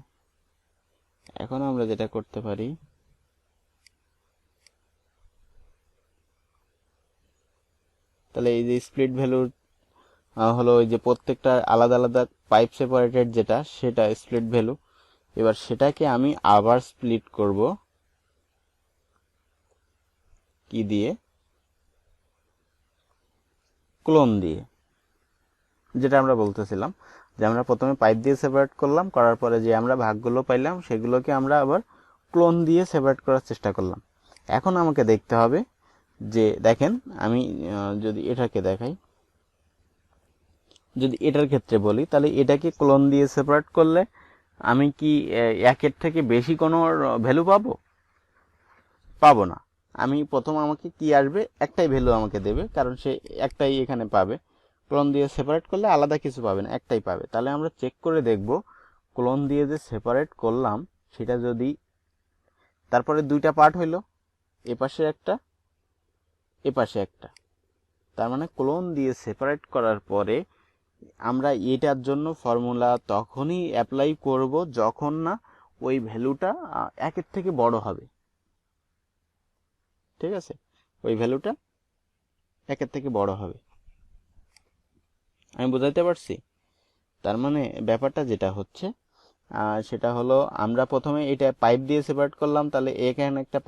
এখন আমরা যেটা করতে পারি, তাহলে এই যে স্প্লিট ভ্যালু হলো ওই যে প্রত্যেকটা আলাদা আলাদা পাইপ সেপারেটেড যেটা, সেটা স্প্লিট ভ্যালু। এবার সেটাকে আমি আবার স্প্লিট করব কি দিয়ে, ক্লোন দিয়ে। যেটা আমরা বলতেছিলাম যে আমরা প্রথমে পাইপ দিয়ে সেপারেট করলাম, করার পরে যে আমরা ভাগগুলো পাইলাম সেগুলোকে আমরা আবার ক্লোন দিয়ে সেপারেট করার চেষ্টা করলাম। এখন আমাকে দেখতে হবে যে দেখেন আমি যদি এটাকে দেখাই, যদি এটার ক্ষেত্রে বলি, তাহলে এটাকে ক্লোন দিয়ে সেপারেট করলে আমি কি একের থেকে বেশি কোনো ভ্যালু পাবো না। আমি আমাকে কি আসবে, একটাই ভ্যালু আমাকে দেবে, কারণ সে একটাই এখানে পাবে। ক্লোন দিয়ে সেপারেট করলে আলাদা কিছু পাবে না, একটাই পাবে। তাহলে আমরা চেক করে দেখব ক্লোন দিয়ে যে সেপারেট করলাম সেটা যদি তারপরে দুইটা পার্ট হইলো, এপাশে একটা এপাশে একটা, তার মানে ক্লোন দিয়ে সেপারেট করার পরে আমরা এটার জন্য ফর্মুলা তখনই অ্যাপ্লাই করব যখন না ওই ভ্যালুটা একের থেকে বড় হবে। ঠিক আছে, ওই ভ্যালুটা একের থেকে বড় হবে। আমি বোঝাতে পারছি? তার মানে ব্যাপারটা যেটা হচ্ছে সেটা হলো আমরা প্রথমে এটা পাইপ দিয়ে সেপারেট করলাম, তাহলে এখানে একটা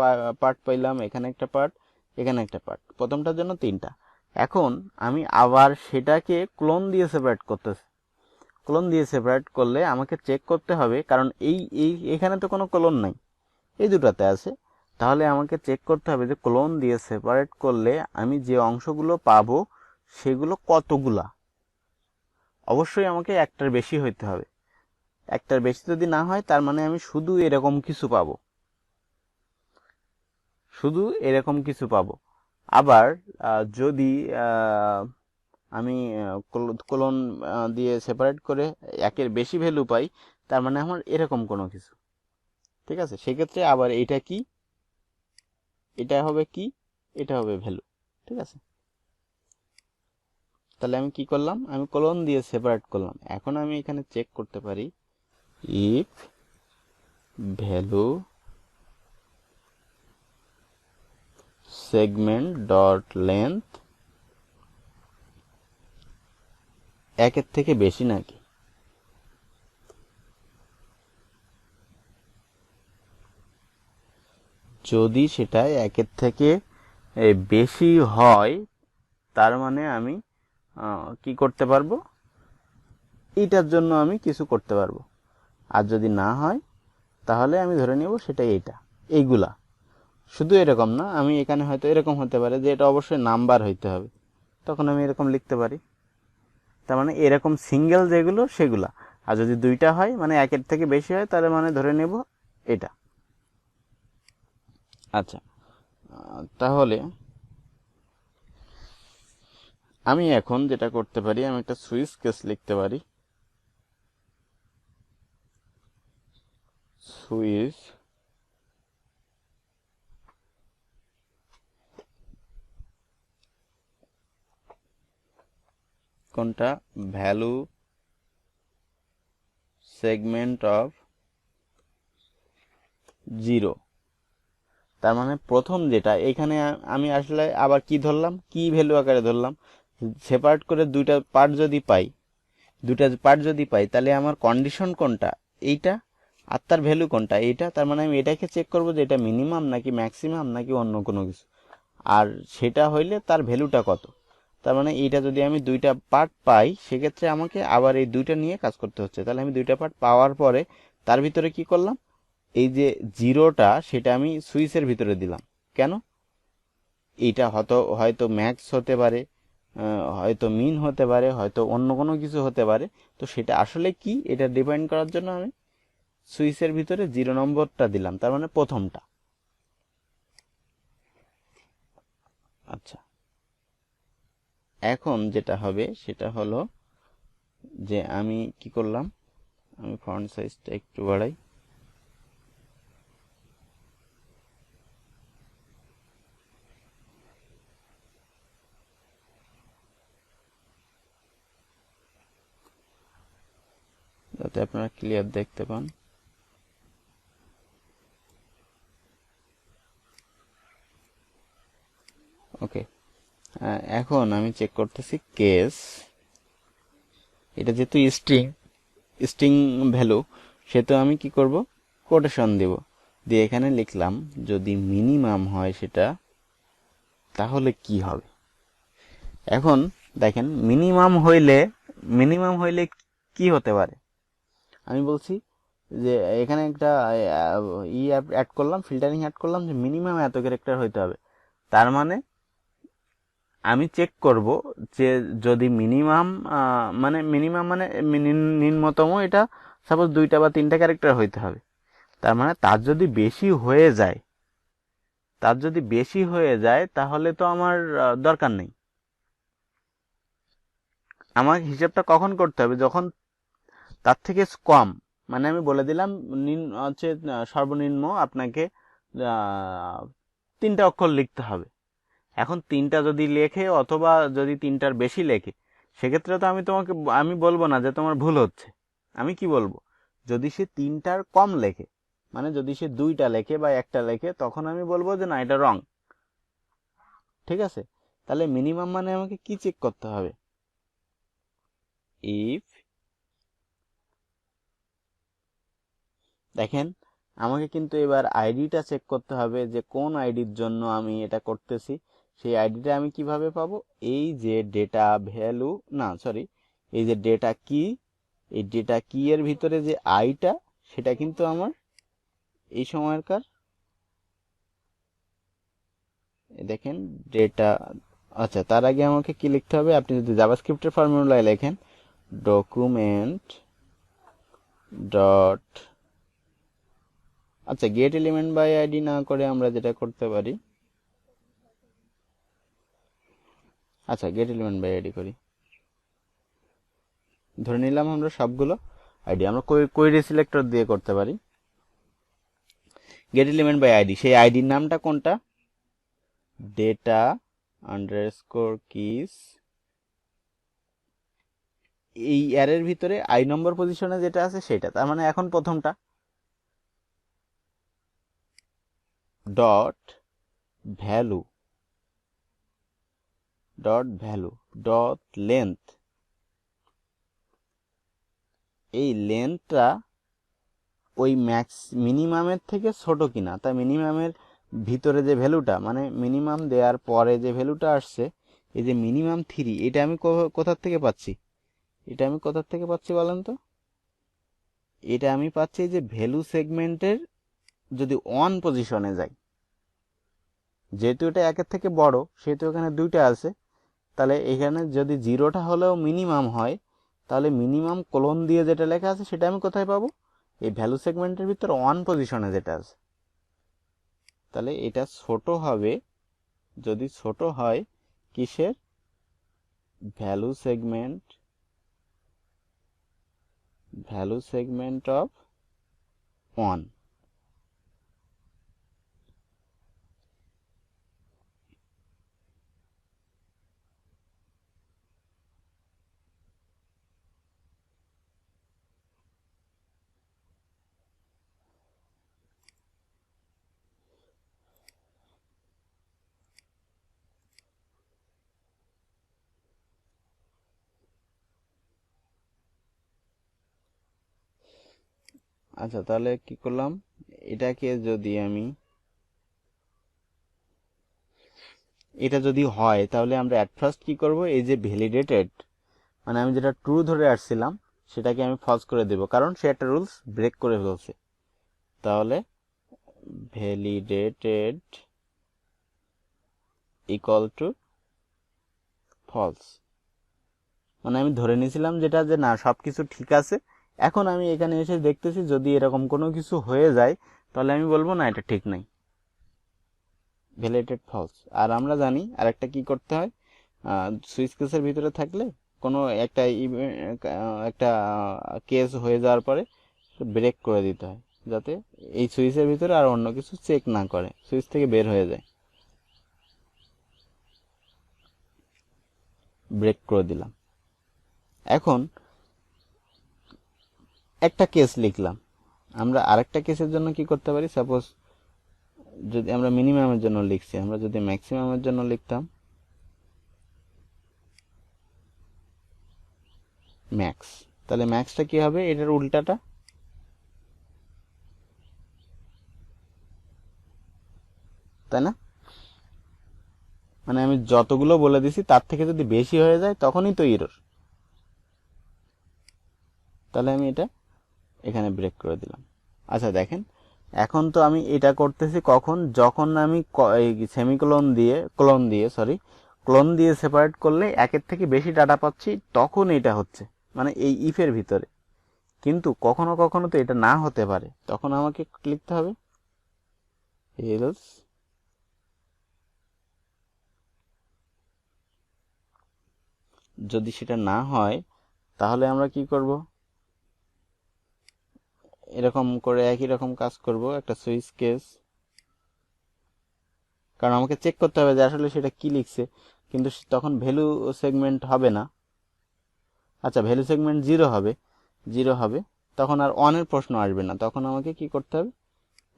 পার্ট পাইলাম, এখানে একটা পার্ট, এখানে একটা পার্ট, প্রথমটার জন্য তিনটা। এখন আমি আবার সেটাকে ক্লোন দিয়ে সেপারেট করতেছি। ক্লোন দিয়ে সেপারেট করলে আমাকে চেক করতে হবে, কারণ এখানে তো কোনো ক্লোন নাই, এই দুটাতে আছে। তাহলে আমাকে চেক করতে হবে যে ক্লোন দিয়ে সেপারেট করলে আমি যে অংশগুলো পাবো সেগুলো কতগুলা। অবশ্যই আমাকে একটার বেশি হইতে হবে। একটার বেশি যদি না হয় তার মানে আমি শুধু এরকম কিছু পাবো। আবার যদি আমি কোলন দিয়ে সেপারেট করে একের বেশি ভ্যালু পাই, তার মানে আমার এরকম কোনো কিছু। ঠিক আছে, সেক্ষেত্রে আবার এটা হবে কি, এটা হবে ভ্যালু। ঠিক আছে, তাহলে আমি কি করলাম, আমি কোলন দিয়ে সেপারেট করলাম। এখন আমি এখানে চেক করতে পারি if value segment dot length একের থেকে বেশি নাকি। যদি সেটা একের থেকে বেশি হয় তার মানে আমি কি করতে পারবো, এইটার জন্য আমি কিছু করতে পারবো। আর যদি না হয় তাহলে আমি ধরে নেব সেটা এইগুলা। শুধু এরকম না, আমি এখানে হয়তো এরকম হতে পারে যে এটা অবশ্যই নাম্বার হইতে হবে। তখন আমি এরকম লিখতে পারি। তার মানে এরকম সিঙ্গেল যেগুলো সেগুলা, আর যদি দুইটা হয় মানে একের থেকে বেশি হয় তাহলে মানে ধরে নেব এটা। আচ্ছা, তাহলে আমি এখন যেটা করতে পারি, আমি একটা সুইচ কেস লিখতে পারি। সুইচ কোনটা, ভ্যালু সেগমেন্ট অফ 0। তার মানে প্রথম যেটা এখানে আমি আসলে আবার কি ধরলাম, কি ভ্যালু আকারে ধরলাম, সেপারেট করে দুইটা পার্ট যদি পাই তাহলে আমার কন্ডিশন কোনটা, এইটা, আর তার ভ্যালু কোনটা, এইটা। তার মানে আমি এটাকে চেক করবো যে এটা মিনিমাম নাকি ম্যাক্সিমাম নাকি অন্য কোনো কিছু, আর সেটা হইলে তার ভ্যালুটা কত। তার মানে এইটা যদি আমি দুইটা পার্ট পাই সেক্ষেত্রে আমাকে আবার এই দুইটা নিয়ে কাজ করতে হচ্ছে। তাহলে আমি দুইটা পার্ট পাওয়ার পরে তার ভিতরে কি করলাম, এই যে জিরোটা সেটা আমি সুইচের ভিতরে দিলাম। কেন, এইটা হয়তো ম্যাক্স হতে পারে, হয়তো মিন হতে পারে, হয়তো অন্য কোনো কিছু হতে পারে। তো সেটা আসলে কি এটা ডিফাইন করার জন্য আমি সুইচের ভিতরে 0 নম্বরটা দিলাম, তার মানে প্রথমটা। আচ্ছা, এখন যেটা হবে সেটা হলো যে আমি কি করলাম, আমি ফন্ট সাইজটা একটু বাড়াই। যাতে আপনারা ক্লিয়ার দেখতে পান। ওকে, এখন আমি চেক করতেছি কেস, এটা যেহেতু স্ট্রিং ভ্যালু, সেহেতু আমি কি করব, কোটেশন দেব, দিয়ে এখানে লিখলাম যদি মিনিমাম হয় সেটা তাহলে কি হবে। এখন দেখেন মিনিমাম হইলে কি হতে পারে। আমি বলছি যে এখানে একটা অ্যাড করলাম, ফিল্টারিং অ্যাড করলাম যে মিনিমাম এত ক্যারেক্টার হইতে হবে। তার মানে আমি চেক করব যে যদি মিনিমাম মানে নিম্নতম এটা সাপোজ 2টা বা 3টা ক্যারেক্টার হইতে হবে। তার মানে তার যদি বেশি হয়ে যায় তাহলে তো আমার দরকার নেই। আমার হিসাবটা কখন করতে হবে, যখন তার থেকে কম, মানে আমি বলে দিলাম হচ্ছে সর্বনিম্ন আপনাকে 3টা অক্ষর লিখতে হবে। এখন 3টা যদি লেখে অথবা যদি 3টার বেশি লেখে সেক্ষেত্রে তো আমি বলবো না যে তোমার ভুল হচ্ছে। আমি কি বলবো, যদি সে 3টার কম লেখে, মানে যদি সে 2টা লেখে বা 1টা লেখে, তখন আমি বলবো যে না এটা রং। ঠিক আছে, তাহলে মিনিমাম মানে আমাকে কি চেক করতে হবে, ইফ, দেখেন আমাকে কিন্তু এবার আইডিটা চেক করতে হবে যে কোন আইডির জন্য আমি এটা করতেছি। সেই আইডিটা আমি কিভাবে পাবো, এই যে ডেটা ভ্যালু, না সরি, এই যে ডেটা কি, এই ডেটা কি এর ভিতরে যে আইটা সেটা কিন্তু আমার এই সময়কার, দেখেন ডেটা। আচ্ছা, তার আগে আমাকে কি লিখতে হবে, আপনি যদি জাভাস্ক্রিপ্টের ফর্মুলায় লেখেন ডকুমেন্ট ডট, আচ্ছা গেট এলিমেন্ট বাই আইডি না করে আমরা যেটা করতে পারি, আচ্ছা গেট এলিমেন্ট বাই আইডি করি। ধরে নিলাম আমরা সবগুলো আইডি আমরা কোয়েরি সিলেক্টর দিয়ে করতে পারি। গেট এলিমেন্ট বাই আইডি, সেই আইডির নামটা কোনটা, ডেটা আন্ডারস্কোর কিস, এই অ্যারের ভিতরে আই নম্বর পজিশনে যেটা আছে সেটা। তার মানে এখন প্রথমটা ডট ভ্যালু ডট লেন্থ, এই লেন্থটা ওই মিনিমামের থেকে ছোট কিনা। তাই মিনিমামের ভিতরে যে ভ্যালুটা, মানে মিনিমাম দেওয়ার পরে যে ভ্যালুটা আসছে, এই যে মিনিমাম 3, এটা আমি কোথার থেকে পাচ্ছি, বলেন তো। এটা আমি পাচ্ছি যে ভ্যালু সেগমেন্টের যদি 1 পজিশনে যাই, যেহেতু এটা 1-এর থেকে বড় সেহেতু এখানে 2টা আছে, তাহলে এখানে যদি জিরোটা হলেও মিনিমাম হয়, তাহলে মিনিমাম কোলন দিয়ে যেটা লেখা আছে সেটা আমি কোথায় পাবো? এই ভ্যালু সেগমেন্টের ভিতর 1 পজিশনে যেটা আছে। তাহলে এটা ছোট হবে, যদি ছোট হয় কিসের? Value segment of 1। আচ্ছা, তাহলে কি করলাম, এটাকে যদি আমি, এটা যদি হয় তাহলে আমরা অ্যাট ফার্স্ট কি করব, এই যে ভ্যালিডেটেড, মানে আমি যেটা ট্রু ধরে আসছিলাম সেটাকে আমি ফলস করে দেব, কারণ সে একটা রুলস ব্রেক করে ফেলছে। তাহলে ভ্যালিডেটেড ইকুয়াল টু ফলস, মানে আমি ধরে নিয়েছিলাম যেটা, যে না সবকিছু ঠিক আছে। এখন আমি এখানে এসে দেখতেছি যদি এরকম কোনো কিছু হয়ে যায় তাহলে আমি বলবো না এটা ঠিক নাই, ভ্যালিডেটেড ফলস। আর আমরা জানি আরেকটা কি করতে হয়, সুইচ কেসের ভিতরে থাকলে কোনো একটা একটা কেস হয়ে যাওয়ার পরে ব্রেক করে দিতে হয়, যাতে এই সুইচের ভিতরে আর অন্য কিছু চেক না করে, সুইচ থেকে বের হয়ে যায়। ব্রেক করে দিলাম। এখন একটা কেস লিখলাম, আমরা আরেকটা কেসের জন্য কি করতে পারি, সাপোজ যদি আমরা মিনিমামের জন্য লিখছি, আমরা যদি ম্যাক্সিমামের জন্য লিখতাম ম্যাক্স, তাহলে ম্যাক্সটা কি হবে, এটার উল্টাটা, তাই না? মানে আমি যতগুলো বলে দিছি তার থেকে যদি বেশি হয়ে যায় তখনই তো এরর। তাহলে আমি এটা এখানে ব্রেক করে দিলাম। আচ্ছা দেখেন, এখন তো আমি এটা করতেছি কখন, যখন আমি সেমিকোলন দিয়ে ক্লোন দিয়ে সেপারেট করলে একের থেকে বেশি ডাটা পাচ্ছি, তখন এটা হচ্ছে, মানে এই ইফের ভিতরে। কিন্তু কখনো কখনো তো এটা না হতে পারে, তখন আমাকে লিখতে হবে এলস যদি সেটা না হয় তাহলে আমরা কি করব, এরকম করে একই রকম কাজ করব, একটা সুইচ কেস, কারণ আমাকে চেক করতে হবে যে আসলে সেটা কি লিখছে, কিন্তু তখন ভ্যালু সেগমেন্ট হবে না। আচ্ছা, ভ্যালু সেগমেন্ট জিরো হবে, তখন আর অনের প্রশ্ন আসবে না, তখন আমাকে কি করতে হবে,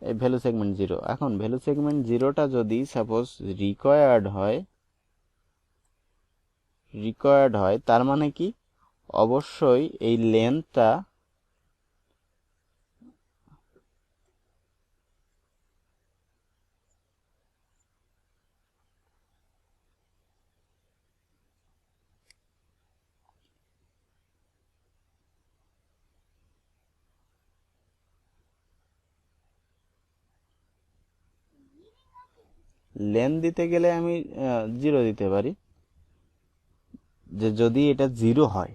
এই ভ্যালু সেগমেন্ট জিরো। এখন ভ্যালু সেগমেন্ট জিরোটা যদি সাপোজ রিকোয়ার্ড হয়, তার মানে কি, অবশ্যই এই লেন্থটা লেন্থ দিতে গেলে আমি জিরো দিতে পারি, যে যদি এটা জিরো হয়,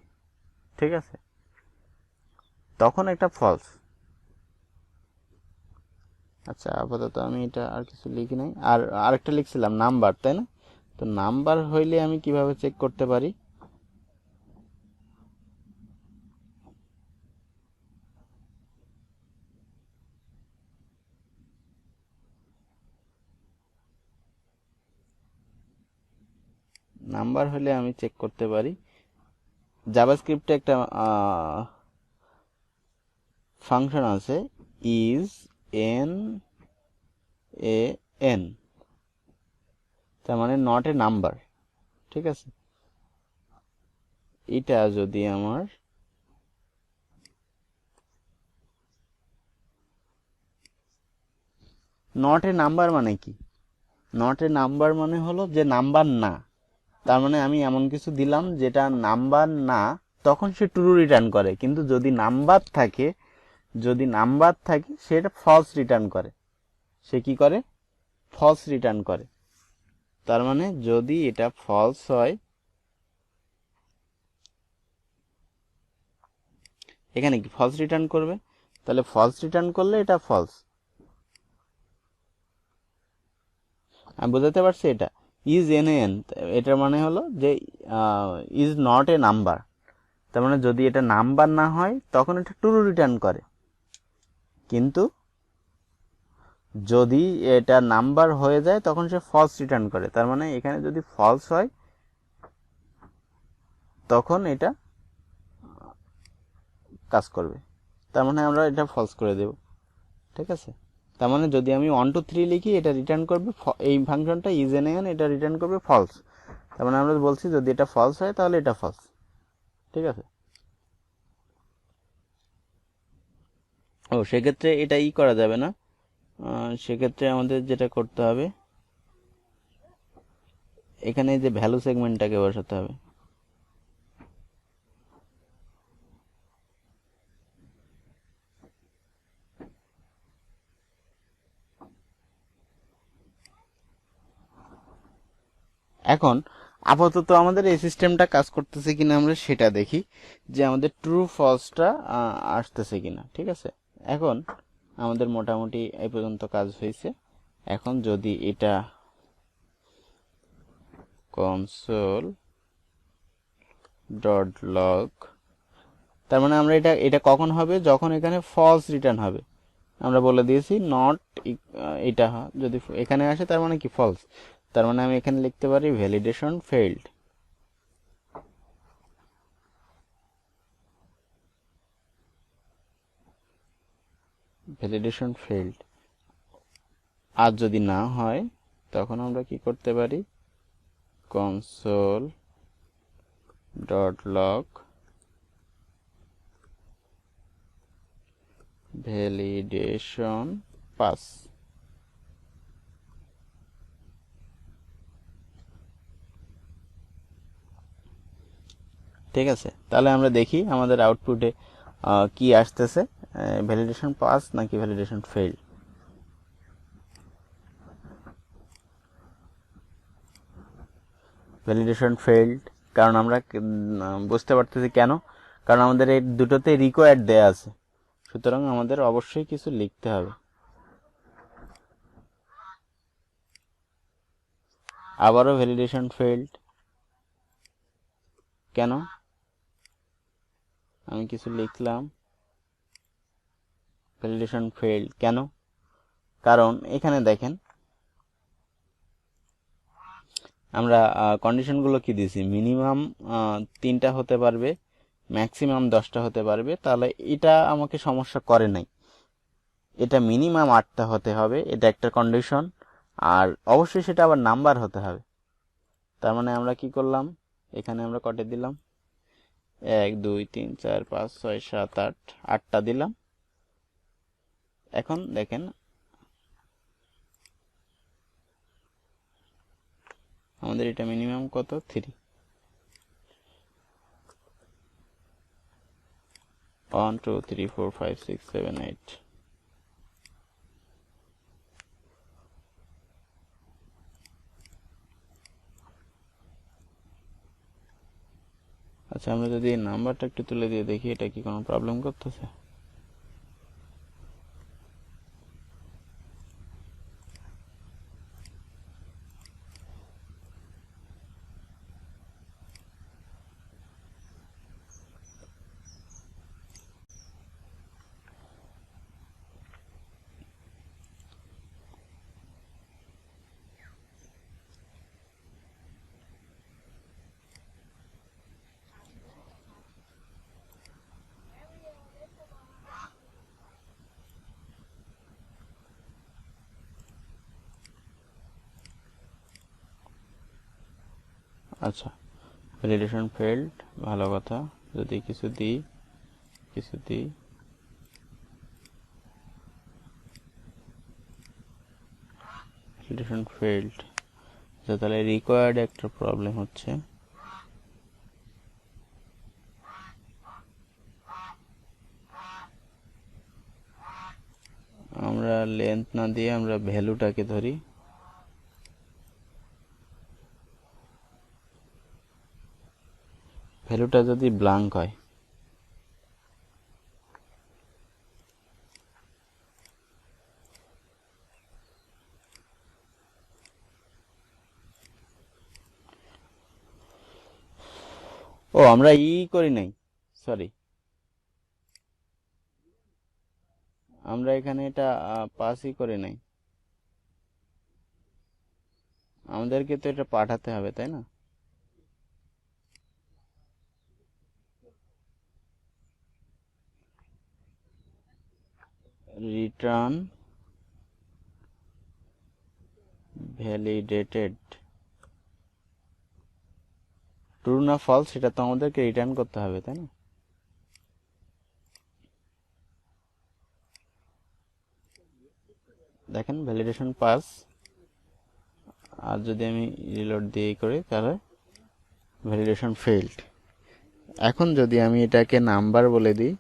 ঠিক আছে, তখন একটা ফলস। আচ্ছা, আপাতত আমি এটা আর কিছু লিখি নাই, আর আরেকটা লিখছিলাম নাম্বার, তাই না? তো নাম্বার হইলে আমি কিভাবে চেক করতে পারি, নাম্বার হলে আমি চেক করতে পারি, জাভাস্ক্রিপ্টে একটা ফাংশন আছে ইজ এন এ এন, তার মানে নট এ নাম্বার, ঠিক আছে। এটা যদি আমার নট এ নাম্বার মানে কি, নট এ নাম্বার মানে হলো যে নাম্বার না, তার মানে আমি এমন কিছু দিলাম যেটা নাম্বার না, তখন সে ট্রু রিটার্ন করে। কিন্তু যদি নাম্বার থাকে সেটা ফলস রিটার্ন করে, সে কি করে, ফলস রিটার্ন করে। তার মানে যদি এটা ফলস হয় এখানে কি ফলস রিটার্ন করবে, তাহলে ফলস রিটার্ন করলে এটা ফলস। আমি বোঝাতে পারছি? এটা ইজ এন এন, এটার মানে হলো যে ইজ নট এ নাম্বার, তার মানে যদি এটা নাম্বার না হয় তখন এটা ট্রু রিটার্ন করে, কিন্তু যদি এটা নাম্বার হয়ে যায় তখন সে ফলস রিটার্ন করে। তার মানে এখানে যদি ফলস হয় তখন এটা কাজ করবে, তার মানে আমরা এটা ফলস করে দেব। ঠিক আছে, তার মানে যদি আমি 1 2 3 লিখি এটা রিটার্ন করবে, এই ফাংশনটা ইজ এন এন এটা রিটার্ন করবে ফলস। তার মানে আমরা বলছি যদি এটা ফলস হয় তাহলে এটা ফলস। ঠিক আছে, ও সেক্ষেত্রে এটা করা যাবে না। সেক্ষেত্রে আমাদের যেটা করতে হবে, এখানে যে ভ্যালু সেগমেন্টটাকে বসাতে হবে। এখন আপাতত আমাদের এই সিস্টেমটা কাজ করতেছে কিনা আমরা সেটা দেখি, যে আমাদের ট্রু ফলসটা আসতেছে কিনা। ঠিক আছে, এখন আমাদের মোটামুটি এই পর্যন্ত কাজ হয়েছে। এখন যদি এটা কনসোল ডট লগ, তার মানে আমরা এটা কখন হবে, যখন এখানে ফলস রিটার্ন হবে। আমরা বলে দিয়েছি নট, এটা যদি এখানে আসে তার মানে কি ফলস। তার মানে আমি এখানে লিখতে পারি ভ্যালিডেশন ফেইল্ড। Validation failed. আর যদি না হয় তখন আমরা কি করতে পারি, console dot log validation pass. ঠিক আছে, তাহলে আমরা দেখি আমাদের আউটপুটে কি আসতেছে, ভ্যালিডেশন পাস নাকি ভ্যালিডেশন ফেইল। ভ্যালিডেশন ফেইল্ড, কারণ আমরা বুঝতে পারতেছি কেন, কারণ আমাদের এই দুটোতে রিকোয়ার্ড দেয়া আছে, সুতরাং আমাদের অবশ্যই কিছু লিখতে হবে। আবারও ভ্যালিডেশন ফেইল্ড, কেন, আমি কিছু লিখলাম, ভ্যালিডেশন ফেইল্ড কেন, কারণ এখানে দেখেন আমরা কন্ডিশনগুলো কি দিয়েছি, মিনিমাম 3টা হতে পারবে, ম্যাক্সিমাম 10টা হতে পারবে, তাহলে এটা আমাকে সমস্যা করে নাই। এটা মিনিমাম 8টা হতে হবে, এটা একটা কন্ডিশন, আর অবশ্যই সেটা আবার নাম্বার হতে হবে। তার মানে আমরা কি করলাম, এখানে আমরা কটে দিলাম 1 2 3 4 5 6 7 8, 8টা দিলাম। এখন দেখেন আমাদের এটা মিনিমাম কত, 3। 1 2 3 4 5 6 7 8। আচ্ছা, আমরা যদি এই নাম্বারটা একটু তুলে দিয়ে দেখি এটা কি কোনো প্রবলেম করতেছে। আচ্ছা, ভ্যালিডেশন ফেল্ড, ভালো কথা, যদি কিছু দিই ভ্যালিডেশন ফেল্ড, তাহলে রিকোয়ার্ড একটা প্রবলেম হচ্ছে। আমরা লেন্থ না দিয়ে আমরা ভ্যালুটাকে ধরি, ভ্যালুটা যদি ব্ল্যাঙ্ক হয় ও আমরা করি নাই, সরি, আমরা এখানে এটা পাসই করি নাই। আমাদেরকে তো এটা পাঠাতে হবে, তাই না? রিটার্ন ভ্যালিডেটেড, ট্রু না ফলস সেটা তো আমাদেরকে রিটার্ন করতে হবে, তাই না? দেখেন ভ্যালিডেশন পাস, আর যদি আমি রিলোড দিয়ে করি তাহলে ভ্যালিডেশন ফেইল্ড। এখন যদি আমি এটাকে নাম্বার বলে দিই,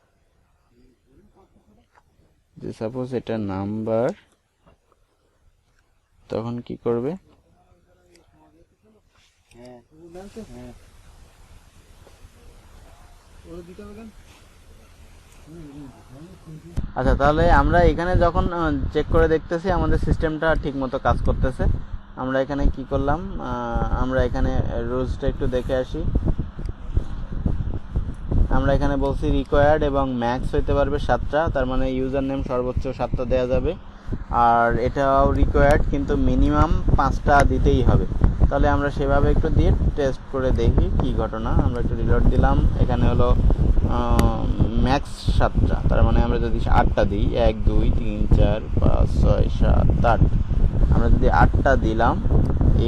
যে সাপোজ এটা নাম্বার, তখন কি করবে? আচ্ছা, তাহলে আমরা এখানে যখন চেক করে দেখতেছি আমাদের সিস্টেমটা ঠিক মতো কাজ করতেছে। আমরা এখানে কি করলাম, আমরা এখানে রুলসটা একটু দেখে আসি। আমরা এখানে বলছি রিকোয়ার্ড এবং ম্যাক্স হইতে পারবে 7টা, তার মানে ইউজার নেম সর্বোচ্চ 7টা দেওয়া যাবে। আর এটাও রিকোয়ার্ড, কিন্তু মিনিমাম 5টা দিতেই হবে। তাহলে আমরা সেভাবে একটু দিয়ে টেস্ট করে দেখি কি ঘটনা। আমরা একটু রিলোড দিলাম, এখানে হলো ম্যাক্স 7টা, তার মানে আমরা যদি 8টা দিই, 1 2 3 4 5 6 7 8, আমরা যদি 8টা দিলাম,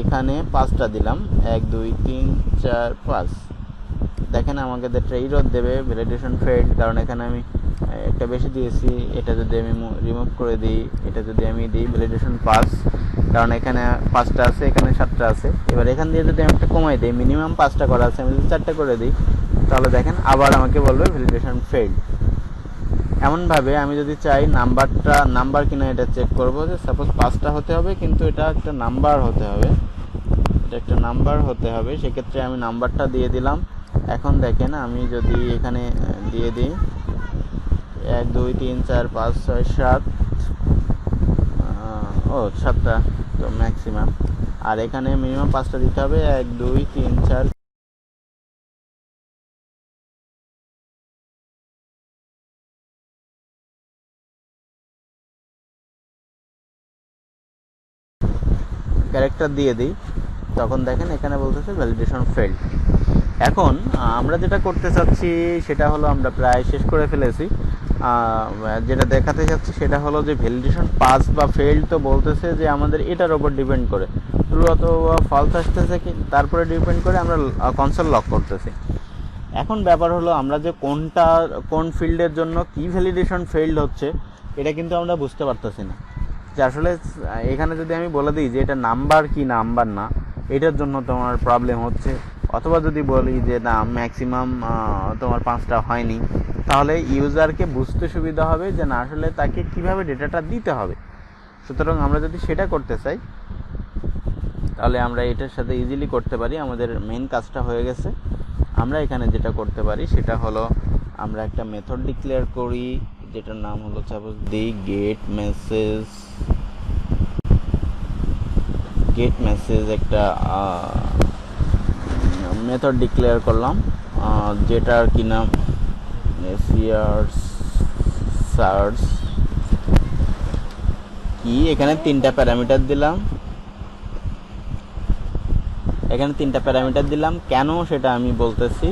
এখানে 5টা দিলাম, 1 2 3 4 5, দেখেন আমাকে একটা এরর দেবে, ভ্যালিডেশন ফেইল্ড, কারণ এখানে আমি একটা বেশি দিয়েছি। এটা যদি আমি রিমুভ করে দিই, এটা যদি আমি দিই ভ্যালিডেশন পাস, কারণ এখানে 5টা আছে, এখানে 7টা আছে। এবার এখান দিয়ে যদি আমি একটা কমাই দিই, মিনিমাম 5টা করা আছে, আমি যদি 4টা করে দিই, তাহলে দেখেন আবার আমাকে বলবে ভ্যালিডেশন ফেইল্ড। এমনভাবে আমি যদি চাই নাম্বারটা নাম্বার কিনা এটা চেক করব, যে সাপোজ 5টা হতে হবে, কিন্তু এটা একটা নাম্বার হতে হবে, এটা একটা নাম্বার হতে হবে, সেক্ষেত্রে আমি নাম্বারটা দিয়ে দিলাম। এখন দেখেন আমি যদি এখানে দিয়ে দিই 1 2 3 4 5 6 7, 7টা তো ম্যাক্সিমাম, আর এখানে মিনিমাম 5টা দিতে হবে, 1 2 3 4। ক্যারেক্টার দিয়ে দিই, তখন দেখেন এখানে বলতেছে ভ্যালিডেশন ফেইল্ড। এখন আমরা যেটা করতে চাচ্ছি সেটা হলো, আমরা প্রায় শেষ করে ফেলেছি। যেটা দেখাতে চাচ্ছি সেটা হলো যে ভ্যালিডেশন পাস বা ফেইল্ড তো বলতেছে যে আমাদের এটার উপর ডিপেন্ড করে, ট্রু অথবা ফলস আসতেছে কি, তারপরে ডিপেন্ড করে আমরা কনসোল লক করতেছি। এখন ব্যাপার হলো আমরা যে কোন ফিল্ডের জন্য কি ভ্যালিডেশন ফেইল্ড হচ্ছে, এটা কিন্তু আমরা বুঝতে পারতেছি না। যে আসলে এখানে যদি আমি বলে দিই যে এটা নাম্বার কি নাম্বার না, এটার জন্য তোমার প্রবলেম হচ্ছে, অথবা যদি বলি যে না ম্যাক্সিমাম তোমার 5টা হয়নি, তাহলে ইউজারকে বুঝতে সুবিধা হবে যে না আসলে তাকে কিভাবে ডেটাটা দিতে হবে। সুতরাং আমরা যদি সেটা করতে চাই, তাহলে আমরা এটার সাথে ইজিলি করতে পারি। আমাদের মেইন কাজটা হয়ে গেছে। আমরা এখানে যেটা করতে পারি সেটা হলো, আমরা একটা মেথড ডিক্লেয়ার করি, যেটার নাম হলো সাপোজ দি গেট মেসেজ, একটা মেথড ডিক্লেয়ার করলাম, যেটার কি নাম সার্চ কি, এখানে 3টা প্যারামিটার দিলাম, কেন সেটা আমি বলতেছি।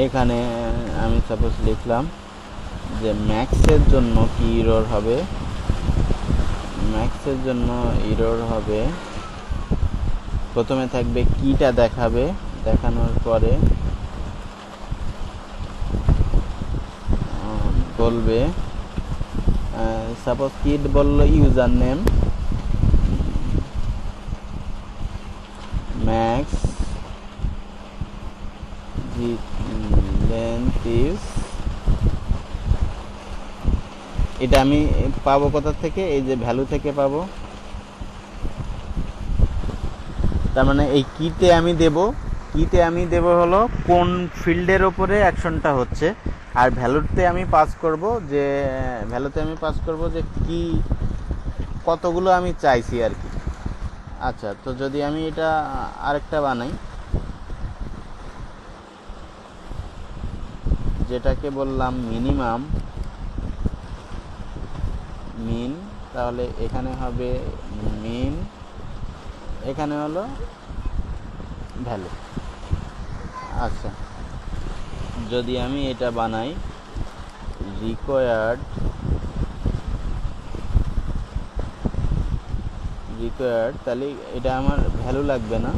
এখানে আমি সাপোজ লিখলাম যে ম্যাক্সের জন্য কি এরর হবে, প্রথমে থাকবে কিটা দেখাবে, দেখানোর পরে বলবে সাপোজ কিড বললো user name max length is, এটা আমি পাবো কোথা থেকে, এই যে ভ্যালু থেকে পাবো। তার মানে এই কিতে আমি দেব কিতে আমি দেব হলো কোন ফিল্ডের ওপরে অ্যাকশনটা হচ্ছে, আর ভ্যালুতে আমি পাস করব যে কি কতগুলো আমি চাইছি আর কি। আচ্ছা, তো যদি আমি এটা আরেকটা বানাই, যেটাকে বললাম মিনিমাম মিন, তাহলে এখানে হবে মিন, এখানে হলো ভ্যালু। আচ্ছা, যদি আমি এটা বানাই রিকোয়ার্ড, তাহলে এটা আমার ভ্যালু লাগবে না,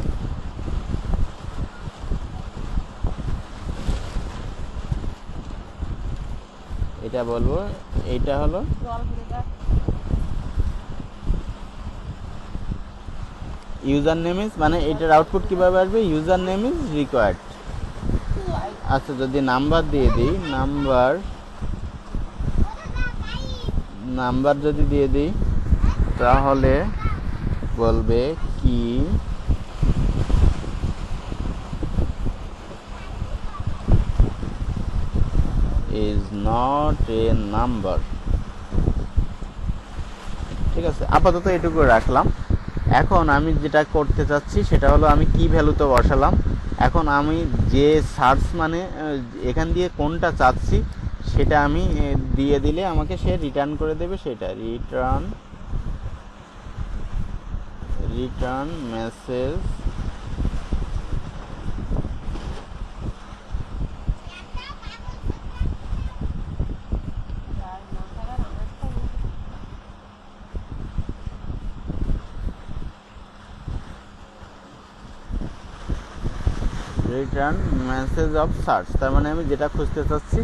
এটা বলবো এইটা হলো ইউজার নেম ইজ, মানে এটার আউটপুট কিভাবে আসবে, ইউজার নেম ইজ রিকোয়ার্ড। আচ্ছা, যদি নাম্বার দিয়ে দিই, নাম্বার যদি দিয়ে দিই, তাহলে বলবে কি ইজ নট এ নাম্বার। ঠিক আছে, আপাতত এটুকু রাখলাম। এখন আমি যেটা করতে চাচ্ছি সেটা হলো আমি কি ভ্যালুতে বসালাম। এখন আমি যে সার্চ মানে এখান দিয়ে কোনটা চাচ্ছি সেটা আমি দিয়ে দিলে আমাকে সে রিটার্ন করে দেবে, সেটা রিটার্ন মেসেজ অফ সার্চ। তার মানে আমি যেটা খুঁজতে চাচ্ছি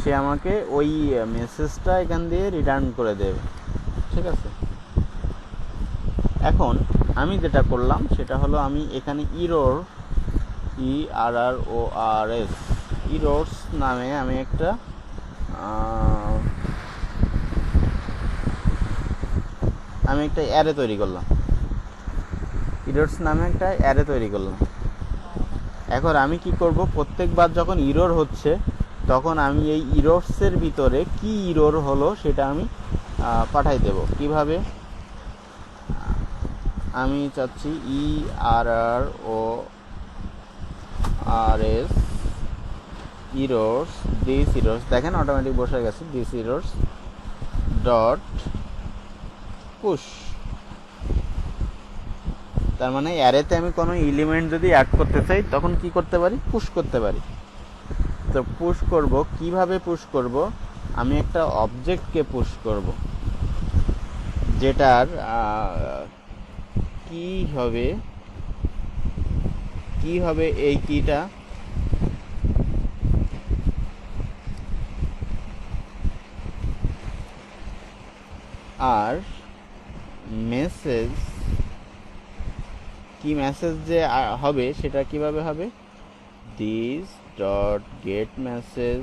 সে আমাকে ওই মেসেজটা এখান দিয়ে রিটার্ন করে দেবে। ঠিক আছে, এখন আমি যেটা করলাম সেটা হলো আমি এখানে ইরোর্স নামে আমি একটা অ্যারে তৈরি করলাম। ইরোর্স নামে একটা অ্যারে তৈরি করলাম। এখন আমি কি করব, প্রত্যেকবার যখন ইরর হচ্ছে তখন আমি এই ইরোর্সের ভিতরে কি ইরর হলো সেটা আমি পাঠাই দেব। কিভাবে, আমি চাচ্ছি ERRORS ইরোর্স, দিস ইরোর্স, দেখেন অটোমেটিক বসে গেছে, দিস ইরোর্স ডট পুশ। তার মানে অ্যারেতে আমি কোনো এলিমেন্ট যদি অ্যাড করতে চাই তখন কি করতে পারি, পুশ করতে পারি। তো পুশ করব, কিভাবে পুশ করব, আমি একটা অবজেক্টকে পুশ করব যেটার কি হবে এই কিটা, আর মেসেজ কি মেসেজ যে হবে সেটা কিভাবে হবে, দিস ডট গেট মেসেজ।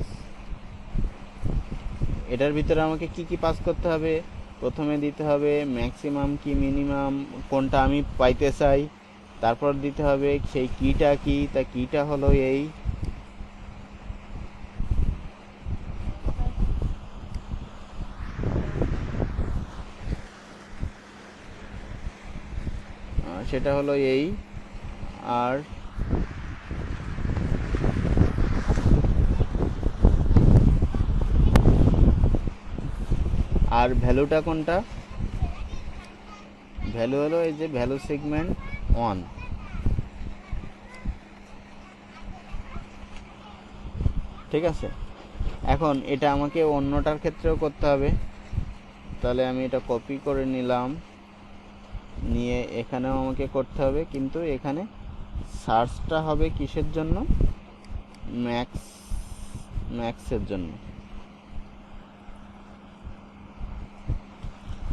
এটার ভিতরে আমাকে কি কি পাস করতে হবে, প্রথমে দিতে হবে ম্যাক্সিমাম কি মিনিমাম কোনটা আমি পাইতে চাই, তারপর দিতে হবে সেই কিটা কি, তা কিটা হলো এই, সেটা হলো এই, আর ভ্যালুটা কোনটা, ভ্যালু হলো এই যে ভ্যালু সেগমেন্ট 1। ঠিক আছে, এখন এটা আমাকে অন্যটার ক্ষেত্রেও করতে হবে, তাহলে আমি এটা কপি করে নিলাম, নিয়ে এখানেও আমাকে করতে হবে, কিন্তু এখানে সার্চটা হবে কিসের জন্য, ম্যাক্সের জন্য।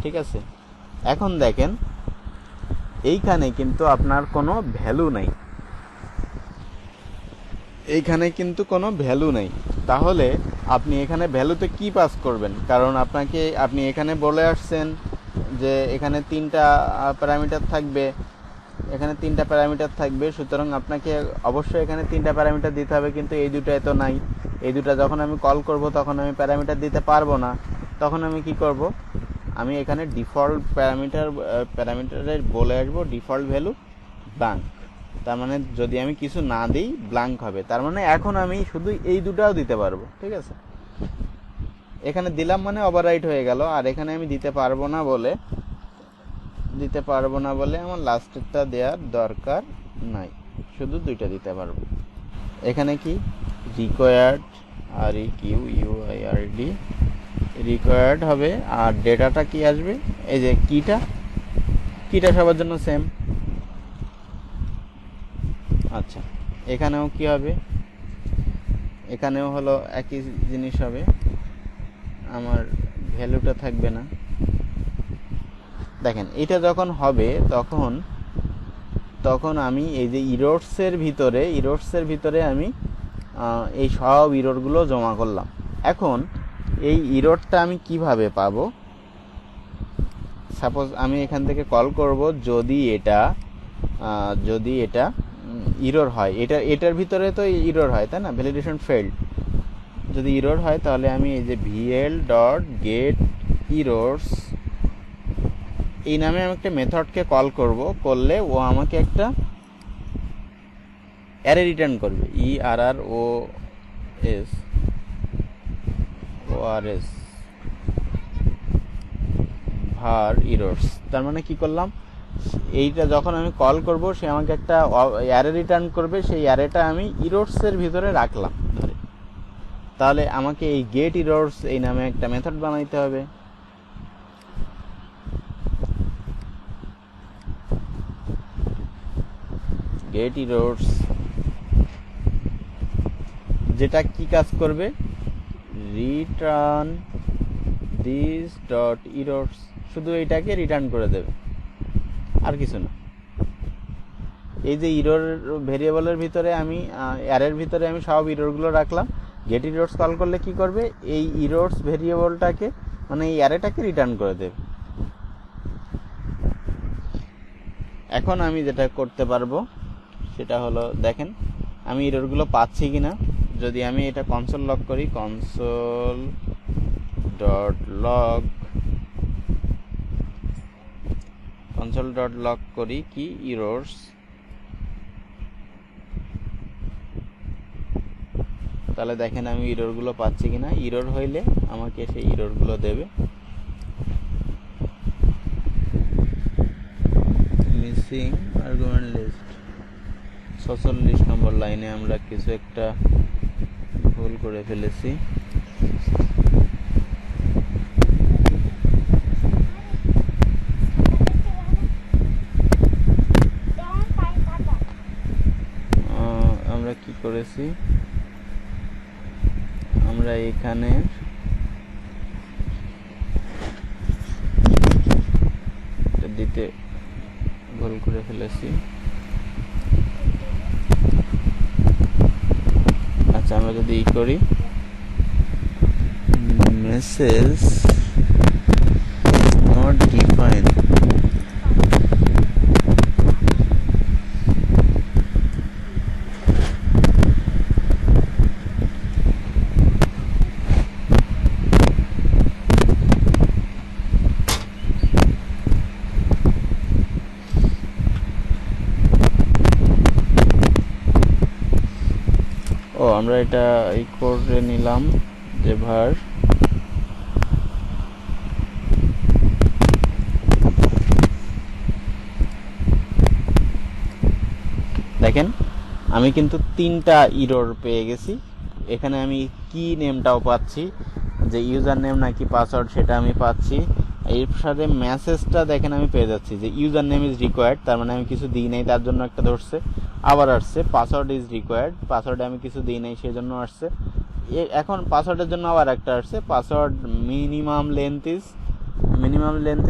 ঠিক আছে, এখন দেখেন এইখানে কিন্তু আপনার কোনো ভ্যালু নাই, তাহলে আপনি এখানে ভ্যালুতে কি পাস করবেন, কারণ আপনি এখানে বলে আসছেন যে এখানে 3টা প্যারামিটার থাকবে, এখানে 3টা প্যারামিটার থাকবে, সুতরাং আপনাকে অবশ্যই এখানে 3টা প্যারামিটার দিতে হবে, কিন্তু এই দুটায় তো নাই। এই দুটা যখন আমি কল করব তখন আমি প্যারামিটার দিতে পারবো না। তখন আমি কি করব, আমি এখানে ডিফল্ট প্যারামিটারে বলে আসবো ডিফল্ট ভ্যালু ব্ল্যাঙ্ক। তার মানে যদি আমি কিছু না দিই ব্ল্যাঙ্ক হবে, তার মানে এখন আমি শুধু এই দুটাও দিতে পারবো। ঠিক আছে, এখানে দিলাম মানে ওভাররাইট হয়ে গেল, আর এখানে আমি দিতে পারবো না বলে আমার লাস্টেরটা দেওয়ার দরকার নাই, শুধু দুইটা দিতে পারবো। এখানে কি রিকোয়ার্ড, REQUIRD রিকোয়ার্ড হবে, আর ডেটাটা কি আসবে, এই যে কিটা সবার জন্য সেম। আচ্ছা, এখানেও কি হবে, এখানেও হলো একই জিনিস হবে, আমার ভ্যালুটা থাকবে না। দেখেন এটা যখন হবে তখন আমি এই যে ইরোর্সের ভিতরে আমি এই সব ইরোরগুলো জমা করলাম। এখন এই ইরোরটা আমি কিভাবে পাবো, সাপোজ আমি এখান থেকে কল করব, যদি এটা ইরোর হয়, এটার ভিতরে তো ইরোর হয়, তাই না, ভ্যালিডেশন ফেল্ড। যদি ইরোর হয় তাহলে আমি এই যে VL.getErrors এই নামে আমি একটা মেথডকে কল করলে ও আমাকে একটা অ্যারে রিটার্ন করবে, ERRORS var errors। তার মানে কি করলাম, এইটা যখন আমি কল করব সে আমাকে একটা অ্যারে রিটার্ন করবে, সেই অ্যারেটা আমি ইরোর্সের ভিতরে রাখলাম ধরে। তাহলে আমাকে এই গেট ইরোর্স এই নামে একটা মেথড বানাইতে হবে। গেট ইরোর্স যেটা কি কাজ করবে, রিটার্ন দিস ডট ইরোর্স, শুধু এইটাকে রিটার্ন করে দেবে, আর কিছু না। এই যে ইরোর ভেরিয়েবলের ভিতরে আমি অ্যারের ভিতরে আমি সব ইরোরগুলো রাখলাম, গেট ইরোর্স কল করলে কি করবে, এই ইরোর্স ভেরিয়েবলটাকে মানে এই অ্যারেটাকে রিটার্ন করে দেবে। এখন আমি যেটা করতে পারবো সেটা হলো, দেখেন আমি ইরোরগুলো পাচ্ছি কিনা। যদি আমি এটা কনসোল লগ করি, console.log করি কি ইরোর্স, তাহলে দেখেন আমি ইরোরগুলো পাচ্ছি কিনা। ইরোর হইলে আমাকে সেই ইরোরগুলো দেবে। মিসিং আর্গুমেন্ট লিস্ট, 46 নম্বর লাইনে আমরা কিছু একটা ভুল করে ফেলেছি। আমরা কি করেছি, আমরা এখানে দিতে ভুল করে ফেলেছি। আচ্ছা, আমরা যদি করি মেসেজ নট ডিফাইন, আমরা এটা এই করে নিলাম যে var দেখেন আমি কিন্তু 3টা ইরর পেয়ে গেছি। এখানে আমি কি নেমটাও পাচ্ছি, যে ইউজার নেম নাকি পাসওয়ার্ড সেটা আমি পাচ্ছি। এর সাথে মেসেজটা দেখেন আমি পেয়ে যাচ্ছি যে ইউজার নেম ইজ রিকোয়ার্ড, তার মানে আমি কিছু দিই নাই তার জন্য একটা ধরছে। আবার আসছে পাসওয়ার্ড ইজ রিকোয়ার্ড, পাসওয়ার্ডে আমি কিছু দিই নাই সেজন্য আসছে। এখন পাসওয়ার্ডের জন্য আবার একটা আসছে, পাসওয়ার্ড মিনিমাম লেন্থ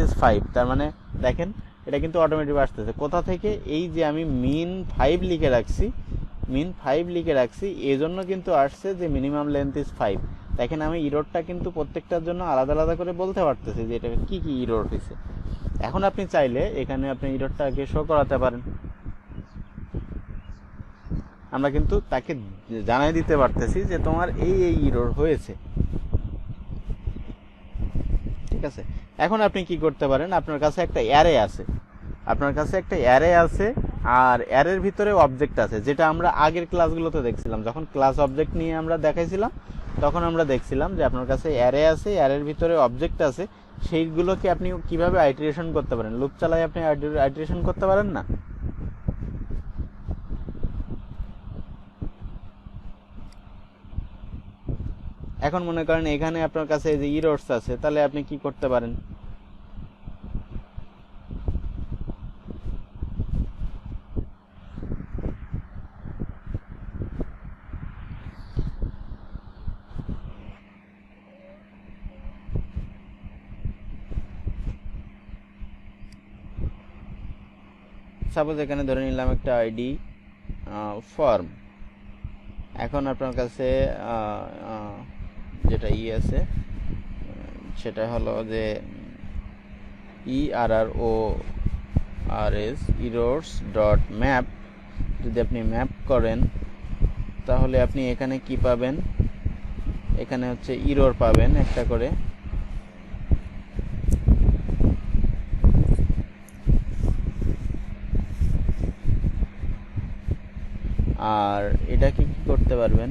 ইজ 5, তার মানে দেখেন এটা কিন্তু অটোমেটিক আসতেছে কোথা থেকে, এই যে আমি মিন 5 লিখে রাখছি এই জন্য কিন্তু আসছে যে মিনিমাম লেন্থ ইজ 5। দেখেন আমি ইরোরটা কিন্তু প্রত্যেকটার জন্য আলাদা আলাদা করে বলতে পারতেছি যে এটা কি ইরোর হয়েছে। এখন আপনি চাইলে এখানে আপনি ইরোরটাকে শো করাতে পারেন। আমরা কিন্তু তাকে জানাই দিতে পারতেছি যে তোমার এই ইরর হয়েছে। ঠিক আছে, এখন আপনি কি করতে পারেন, আপনার কাছে একটা অ্যারে আছে, আর অ্যারের ভিতরে অবজেক্ট আছে, যেটা আমরা আগের ক্লাসগুলোতে দেখছিলাম। যখন ক্লাস অবজেক্ট নিয়ে আমরা দেখাইছিলাম তখন আমরা দেখছিলাম যে আপনার কাছে অ্যারে আছে, অ্যারের ভিতরে অবজেক্ট আছে, সেইগুলোকে আপনি কিভাবে আইটারেশন করতে পারেন। লুপ চালাই আপনি আইটারেশন করতে পারেন না? এখন মনে করেন এখানে আপনার কাছে যে ইরর্স আছে, তাহলে আপনি কি করতে পারেন, সাপোজ এখানে ধরে নিলাম একটা আইডি ফর্ম। এখন আপনার কাছে যেটা আছে সেটা হলো যে errors ডট ম্যাপ। যদি আপনি ম্যাপ করেন তাহলে আপনি এখানে কি পাবেন, এখানে হচ্ছে ইরর পাবেন একটা করে। আর এটাকে কি করতে পারবেন,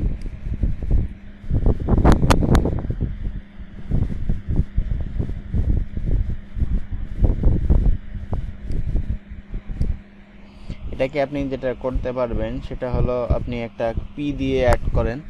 এটাকে আপনি যেটা করতে পারবেন সেটা হলো আপনি একটা পি দিয়ে অ্যাড করেন।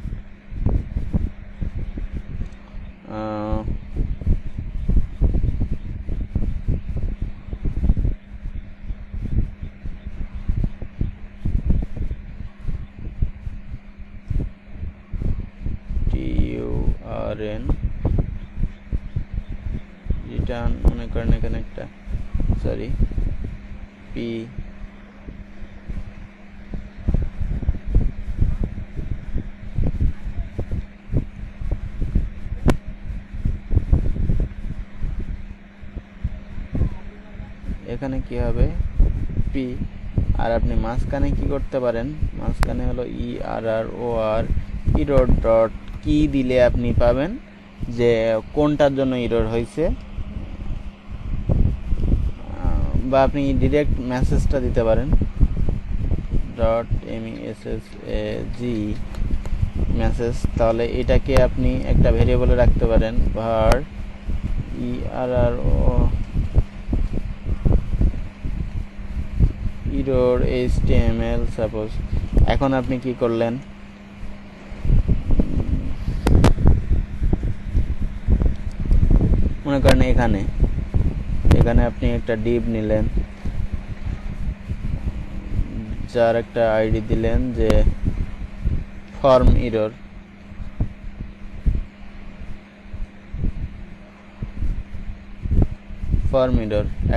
TURN রিটার্ন, মনে করেন এখানে একটা পি এখানে কি হবে পি। আর আপনি মাঝখানে কি করতে পারেন, মাঝখানে হলো ERROR ইরর ডট কি দিলে আপনি পাবেন যে কোনটার জন্য ইরর হয়েছে, বা আপনি ডিরেক্ট মেসেজটা দিতে পারেন ডট MESSAG মেসেজ। তাহলে এটাকে আপনি একটা ভেরিয়েবলে রাখতে পারেন var error HTML সাপোজ। এখন আপনি কি করলেন, মনে করেন এখানে আপনি একটা ডিভ নিলেন, যার একটা আইডি দিলেন যে ফর্ম ইরর।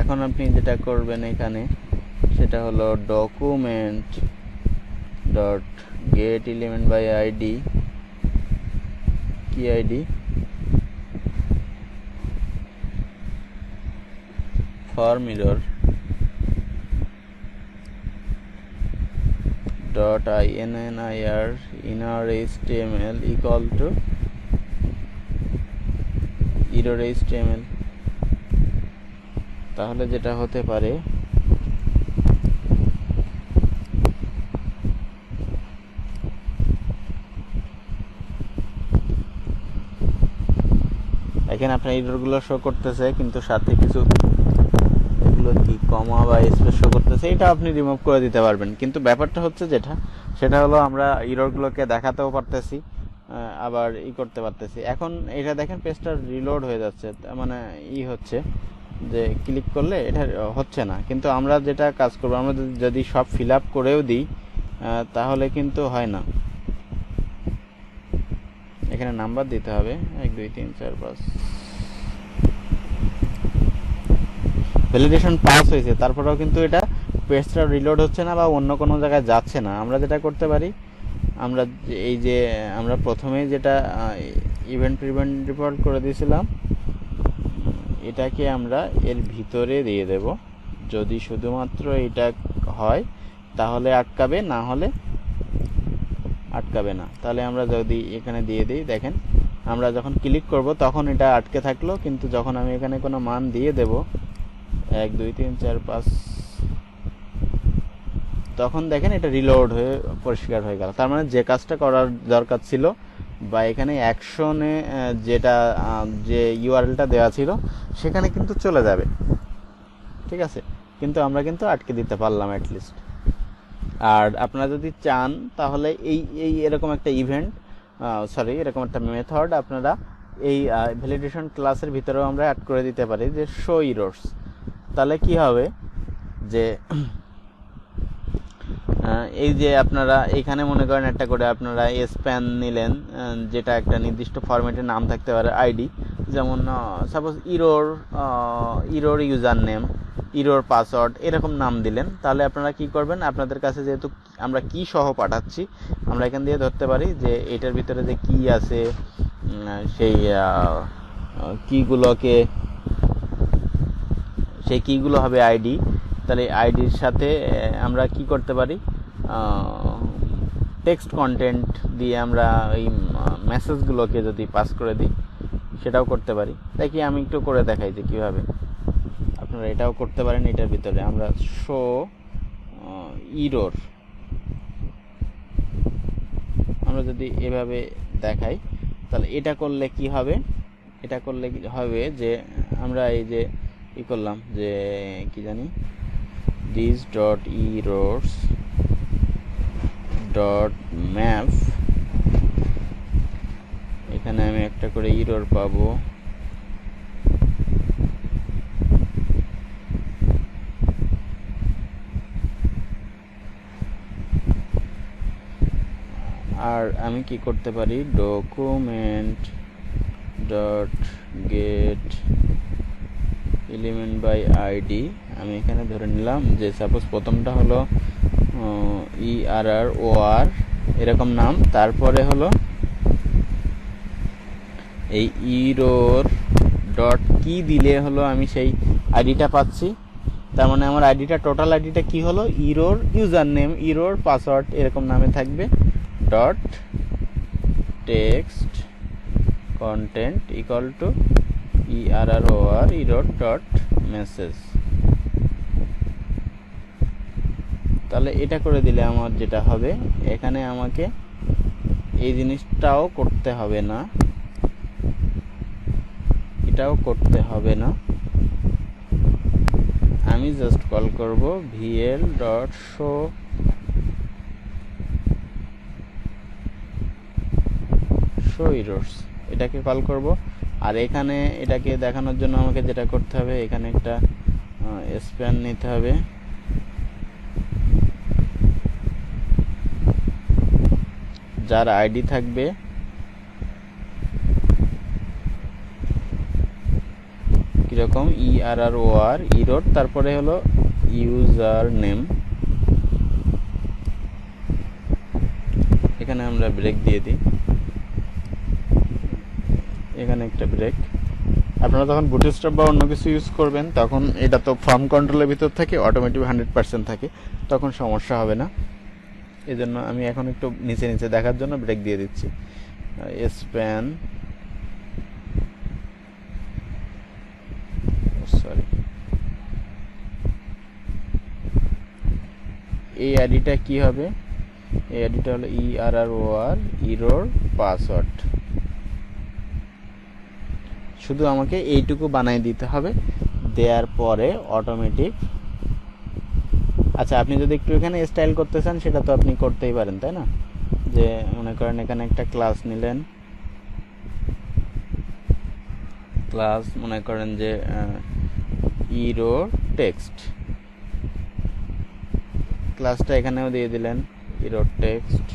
এখন আপনি যেটা করবেন এখানে সেটা হলো document dot get element by ID, কি ID, form error dot inner html equal to error html। তাহলে যেটা হতে পারে, এখানে আপনার এররগুলো শো করতেছে কিন্তু সাথে কিছু এগুলো কি কমা বা স্পেস শো করতেছে, এটা আপনি রিমুভ করে দিতে পারবেন। কিন্তু ব্যাপারটা হচ্ছে সেটা হলো আমরা এররগুলোকে দেখাতেও পারতেছি, আবার করতে পারতেছি। এখন এটা দেখেন পেজটা রিলোড হয়ে যাচ্ছে, মানে হচ্ছে যে ক্লিক করলে এটা হচ্ছে না। কিন্তু আমরা যেটা কাজ করবো, আমরা যদি সব ফিল আপ করেও দিই তাহলে কিন্তু হয় না। এখানে নাম্বার দিতে হবে 1 2 3 4 5। ভ্যালিডেশন পাস হয়েছে, তারপরেও কিন্তু এটা পেজটা রিলোড হচ্ছে না বা অন্য কোনো জায়গায় যাচ্ছে না। আমরা যেটা করতে পারি, আমরা প্রথমে যেটা ইভেন্ট প্রিভেন্ট রিপোর্ট করে দিয়েছিলাম, এটাকে আমরা এর ভিতরে দিয়ে দেব। যদি শুধুমাত্র এটা হয় তাহলে আটকাবে, না হলে আটকাবে না। তাহলে আমরা যদি এখানে দিয়ে দিই, দেখেন আমরা যখন ক্লিক করব তখন এটা আটকে থাকলো, কিন্তু যখন আমি এখানে কোনো মান দিয়ে দেব 1 2 3 4 5, তখন দেখেন এটা রিলোড হয়ে পরিষ্কার হয়ে গেল। তার মানে যে কাজটা করার দরকার ছিল বা এখানে অ্যাকশনে যেটা যে ইউআরএলটা দেওয়া ছিল সেখানে কিন্তু চলে যাবে, ঠিক আছে, কিন্তু আমরা কিন্তু আটকে দিতে পারলাম অ্যাটলিস্ট। আর আপনারা যদি চান তাহলে এই এরকম একটা ইভেন্ট এরকম একটা মেথড আপনারা এই ভ্যালিডেশন ক্লাসের ভিতরেও আমরা অ্যাড করে দিতে পারি, যে শো ইরর্স। তাহলে কি হবে যে এই যে আপনারা এখানে মনে করেন একটা করে আপনারা স্প্যান নিলেন, যেটা একটা নির্দিষ্ট ফরম্যাটের নাম থাকতে পারে, আইডি, যেমন suppose error user name, error password, এরকম নাম দিলেন। তাহলে আপনারা কি করবেন, আপনাদের কাছে যেহেতু আমরা কি সহ পাঠাচ্ছি, আমরা এখান দিয়ে ধরতে পারি যে এটার ভিতরে যে কি আছে, সেই কিগুলো হবে আইডি। তাহলে আইডির সাথে আমরা কি করতে পারি, টেক্সট কন্টেন্ট দিয়ে আমরা ওই মেসেজগুলোকে যদি পাস করে দিই সেটাও করতে পারি। তাই কি আমি একটু করে দেখাই যে কীভাবে আপনারা এটাও করতে পারেন। এটার ভিতরে আমরা শো ইরোর আমরা যদি এভাবে দেখাই, তাহলে এটা করলে কি হবে, এটা করলে হবে যে আমরা এই যে করলাম যে কি জানি this dot errors dot map, এখানে আমি একটা করে ইরর পাবো, আর আমি কি করতে পারি, document dot get element by id, আমি এখানে ধরে নিলাম যে সাপোজ প্রথমটা হলো ERROR এরকম নাম, তারপরে হলো এই ইরোর ডট কি দিলে হলো আমি সেই আইডিটা পাচ্ছি। তার মানে আমার আইডিটা, টোটাল আইডিটা কি হলো, error user name, error password এরকম নামে থাকবে, dot text content equal to ERROR error dot message. তাহলে এটা করে দিলে আমার যেটা হবে, এখানে আমাকে এই জিনিসটাও করতে হবে না, এটাও করতে হবে না, আমি জাস্ট কল করব vl ডট শো ইরর্স, এটাকে কল করব। আর এখানে এটাকে দেখানোর জন্য আমাকে যেটা করতে হবে, এখানে একটা স্প্যান নিতে হবে, যার আইডি থাকবে কিরকম ERROR ইরোর, তারপরে হলো ইউজার নেম, এখানে আমরা ব্রেক দিয়ে দিই, এখানে একটা ব্রেক। আপনারা যখন বুটস্ট্র্যাপ বা অন্য কিছু ইউজ করবেন তখন এটা তো ফর্ম কন্ট্রোলের ভিতর থাকে, অটোমেটিক 100% থাকে, তখন সমস্যা হবে না। এই জন্য আমি এখন একটু নিচে নিচে দেখার জন্য ব্রেক দিয়ে দিচ্ছি। স্প্যান এই আইডিটা কি হবে, এই আইডিটা হলো ERROR ইরোর পাসওয়ার্ড। শুধু আমাকে এইটুকু বানাই দিতে হবে, দেওয়ার পরে অটোমেটিক। আচ্ছা, আপনি যদি একটু এখানে স্টাইল করতে চান সেটা তো আপনি করতেই পারেন, তাই না? যে মনে করেন এখানে একটা ক্লাস নিলেন, ক্লাস মনে করেন যে ইরোর টেক্সট, ক্লাসটা এখানেও দিয়ে দিলেন ইরোর টেক্সট।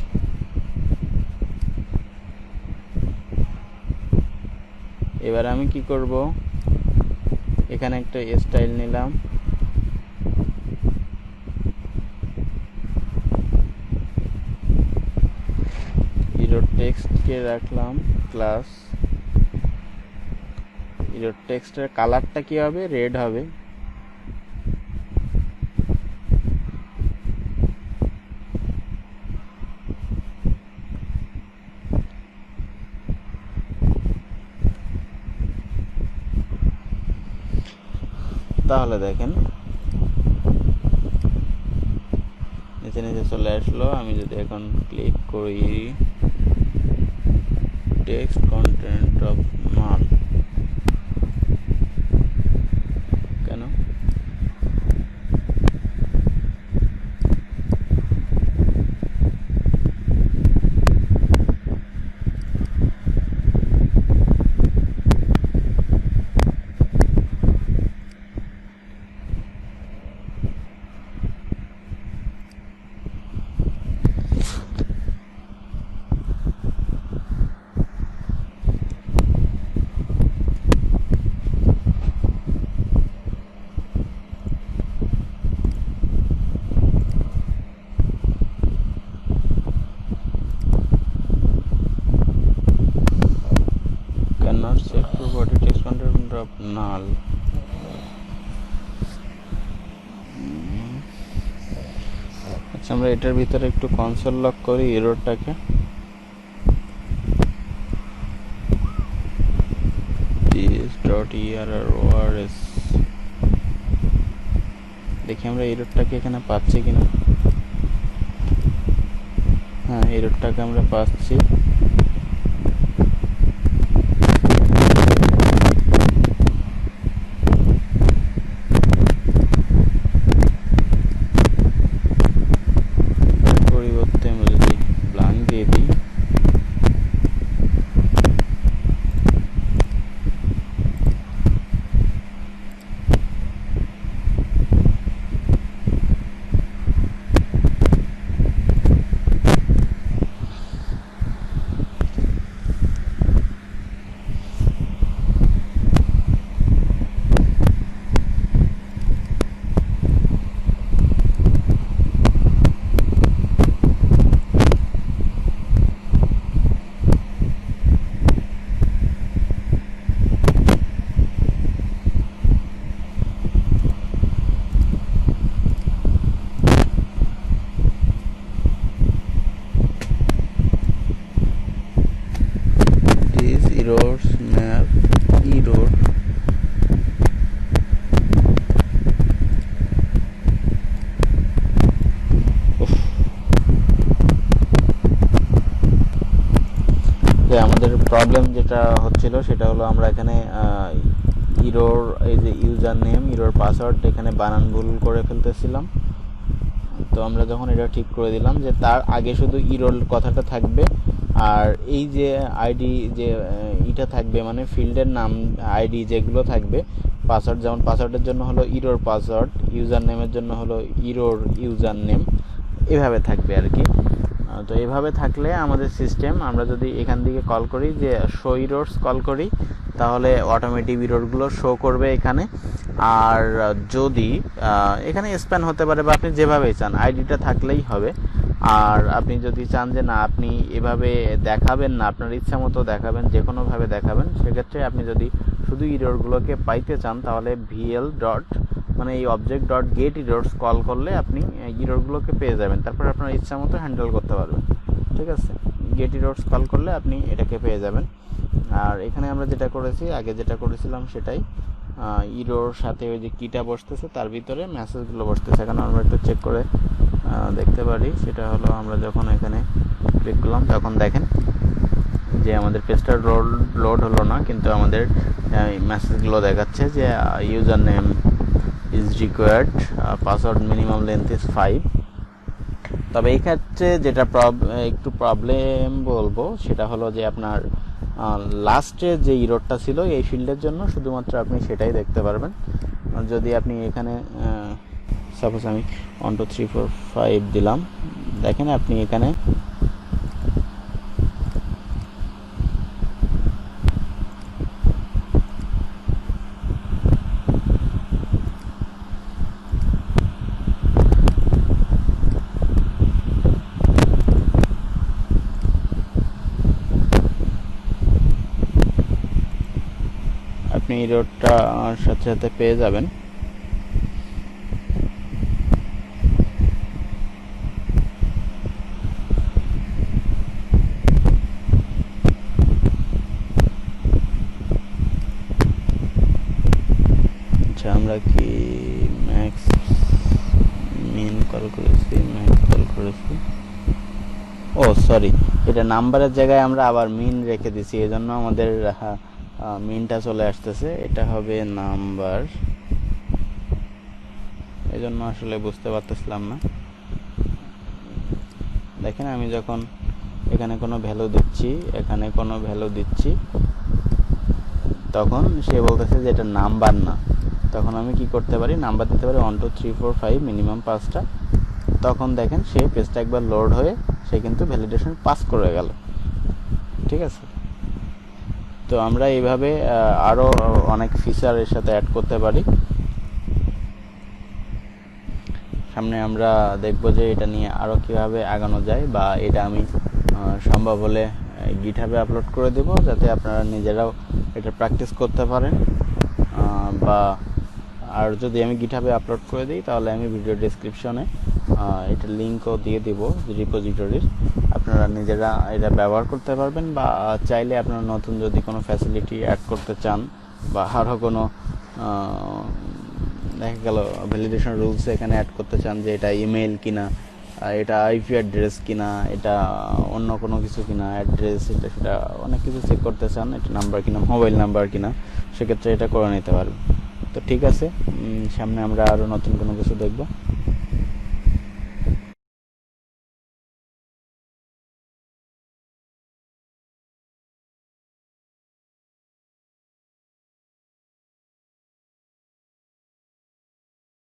এবার আমি কি করব, এখানে একটা স্টাইল নিলাম, ইরোর টেক্সটকে রাখলাম ক্লাস, ইরোর টেক্সটের কালারটা কি হবে, রেড হবে। তাহলে দেখেন নিচে নিচে চলে আসলো। আমি যদি এখন ক্লিক করি টেক্সট কন্টেন্ট অফ নাল, কেন cannot set to body text content of null? আচ্ছা, আমরা এটার ভিতরে একটু কনসোল লক করি এররটাকে। this.errors দেখি আমরা এররটাকে এখানে পাচ্ছি কিনা। হ্যাঁ, এররটাকে আমরা পাচ্ছি। পরিবর্তে আমরা যদি ব্ল্যাঙ্ক দিয়ে দিই, errors map error যে আমাদের প্রবলেম যেটা হচ্ছিল সেটা হলো আমরা এখানে ইরোর এই যে ইউজার নেম ইরোর পাসওয়ার্ড এখানে বানান ভুল করে ফেলতেছিলাম। তো আমরা যখন এটা ঠিক করে দিলাম যে তার আগে শুধু ইরোর কথাটা থাকবে, আর এই যে আইডি যে এটা থাকবে মানে ফিল্ডের নাম আইডি যেগুলো থাকবে, পাসওয়ার্ড যেমন পাসওয়ার্ডের জন্য হলো ইরোর পাসওয়ার্ড, ইউজার নেমের জন্য হলো ইরোর ইউজার নেম, এভাবে থাকবে আর কি। তো এভাবে থাকলে আমাদের সিস্টেম, আমরা যদি এখান থেকে কল করি যে শো ইরোর্স কল করি, তাহলে অটোমেটিক ইরোরগুলো শো করবে এখানে। আর যদি এখানে স্প্যান হতে পারে বা আপনি যেভাবেই চান, আইডিটা থাকলেই হবে। আর আপনি যদি চান যে না আপনি এভাবে দেখাবেন না, আপনার ইচ্ছা মতো দেখাবেন, যে কোনোভাবে দেখাবেন, সেক্ষেত্রে আপনি যদি শুধু ইরোরগুলোকে পাইতে চান তাহলে ভিএল ডট মানে এই object dot gate errors call করলে আপনি ইরোরগুলোকে পেয়ে যাবেন, তারপর আপনার ইচ্ছা মতো হ্যান্ডেল করতে পারবেন। ঠিক আছে, গেট ইরোর্স কল করলে আপনি এটাকে পেয়ে যাবেন। আর এখানে আমরা যেটা করেছি, আগে যেটা করেছিলাম সেটাই, ইরোর সাথে ওই যে কিটা বসতেছে তার ভিতরে মেসেজগুলো বসতেছে। এখানে আমরা একটু চেক করে দেখতে পারি, সেটা হলো আমরা যখন এখানে ক্লিক করলাম তখন দেখেন যে আমাদের পেজটা লোড হলো না, কিন্তু আমাদের মেসেজগুলো দেখাচ্ছে যে user name is required, password minimum length is 5। তবে এই ক্ষেত্রে যেটা একটু প্রবলেম বলবো সেটা হলো যে আপনার লাস্টে যে ইরোরটা ছিল এই ফিল্ডের জন্য শুধুমাত্র আপনি সেটাই দেখতে পারবেন। যদি আপনি এখানে সাপোজ আমি 1 2 3 4 5 দিলাম, দেখেন আপনি এখানে আপনি ইরোরটা সাথে সাথে পেয়ে যাবেন। আমরা আমরা কি ম্যাক্স মিন কল করেছি, ম্যাক্স কল করেছি। ও সরি, এটা নাম্বারের জায়গায় আমরা আবার মিন রেখে দিছি, এই জন্য আমাদের মিনটা চলে আসতেছে। এটা হবে নাম্বার, এই জন্য আসলে বুঝতে পারতেছিলাম না। দেখেন আমি যখন এখানে কোনো ভ্যালু দিচ্ছি, এখানে কোনো ভ্যালু দিচ্ছি, তখন সে বলতেছে যে এটা নাম্বার না। তখন আমি কি করতে পারি, নাম্বার দিতে পারি 1 2 3 4 5, মিনিমাম 5টা। তখন দেখেন সে পেজটা একবার লোড হয়ে সে কিন্তু ভ্যালিডেশন পাস করে গেল। ঠিক আছে, তো আমরা এইভাবে আরও অনেক ফিচার এর সাথে অ্যাড করতে পারি। সামনে আমরা দেখব যে এটা নিয়ে আরও কীভাবে আগানো যায়, বা এটা আমি সম্ভব হলে গিটহাবে আপলোড করে দেব, যাতে আপনারা নিজেরাও এটা প্র্যাকটিস করতে পারেন। বা আর যদি আমি গিটহাবে আপলোড করে দিই, তাহলে আমি ভিডিও ডেসক্রিপশনে এটা লিঙ্কও দিয়ে দেব রিপোজিটরির, আপনারা নিজেরা এটা ব্যবহার করতে পারবেন। বা চাইলে আপনারা নতুন যদি কোনো ফ্যাসিলিটি অ্যাড করতে চান, বা আরও কোনো দেখা গেল ভ্যালিডেশন রুলস এখানে অ্যাড করতে চান, যে এটা ইমেল কিনা, এটা আইপি অ্যাড্রেস কিনা, এটা অন্য কোনো কিছু কিনা, অ্যাড্রেস এটা সেটা অনেক কিছু চেক করতে চান, এটা নাম্বার কিনা, মোবাইল নাম্বার কিনা, সেক্ষেত্রে এটা করে নিতে পারবেন। তো ঠিক আছে, সামনে আমরা আরও নতুন কোনো কিছু দেখব।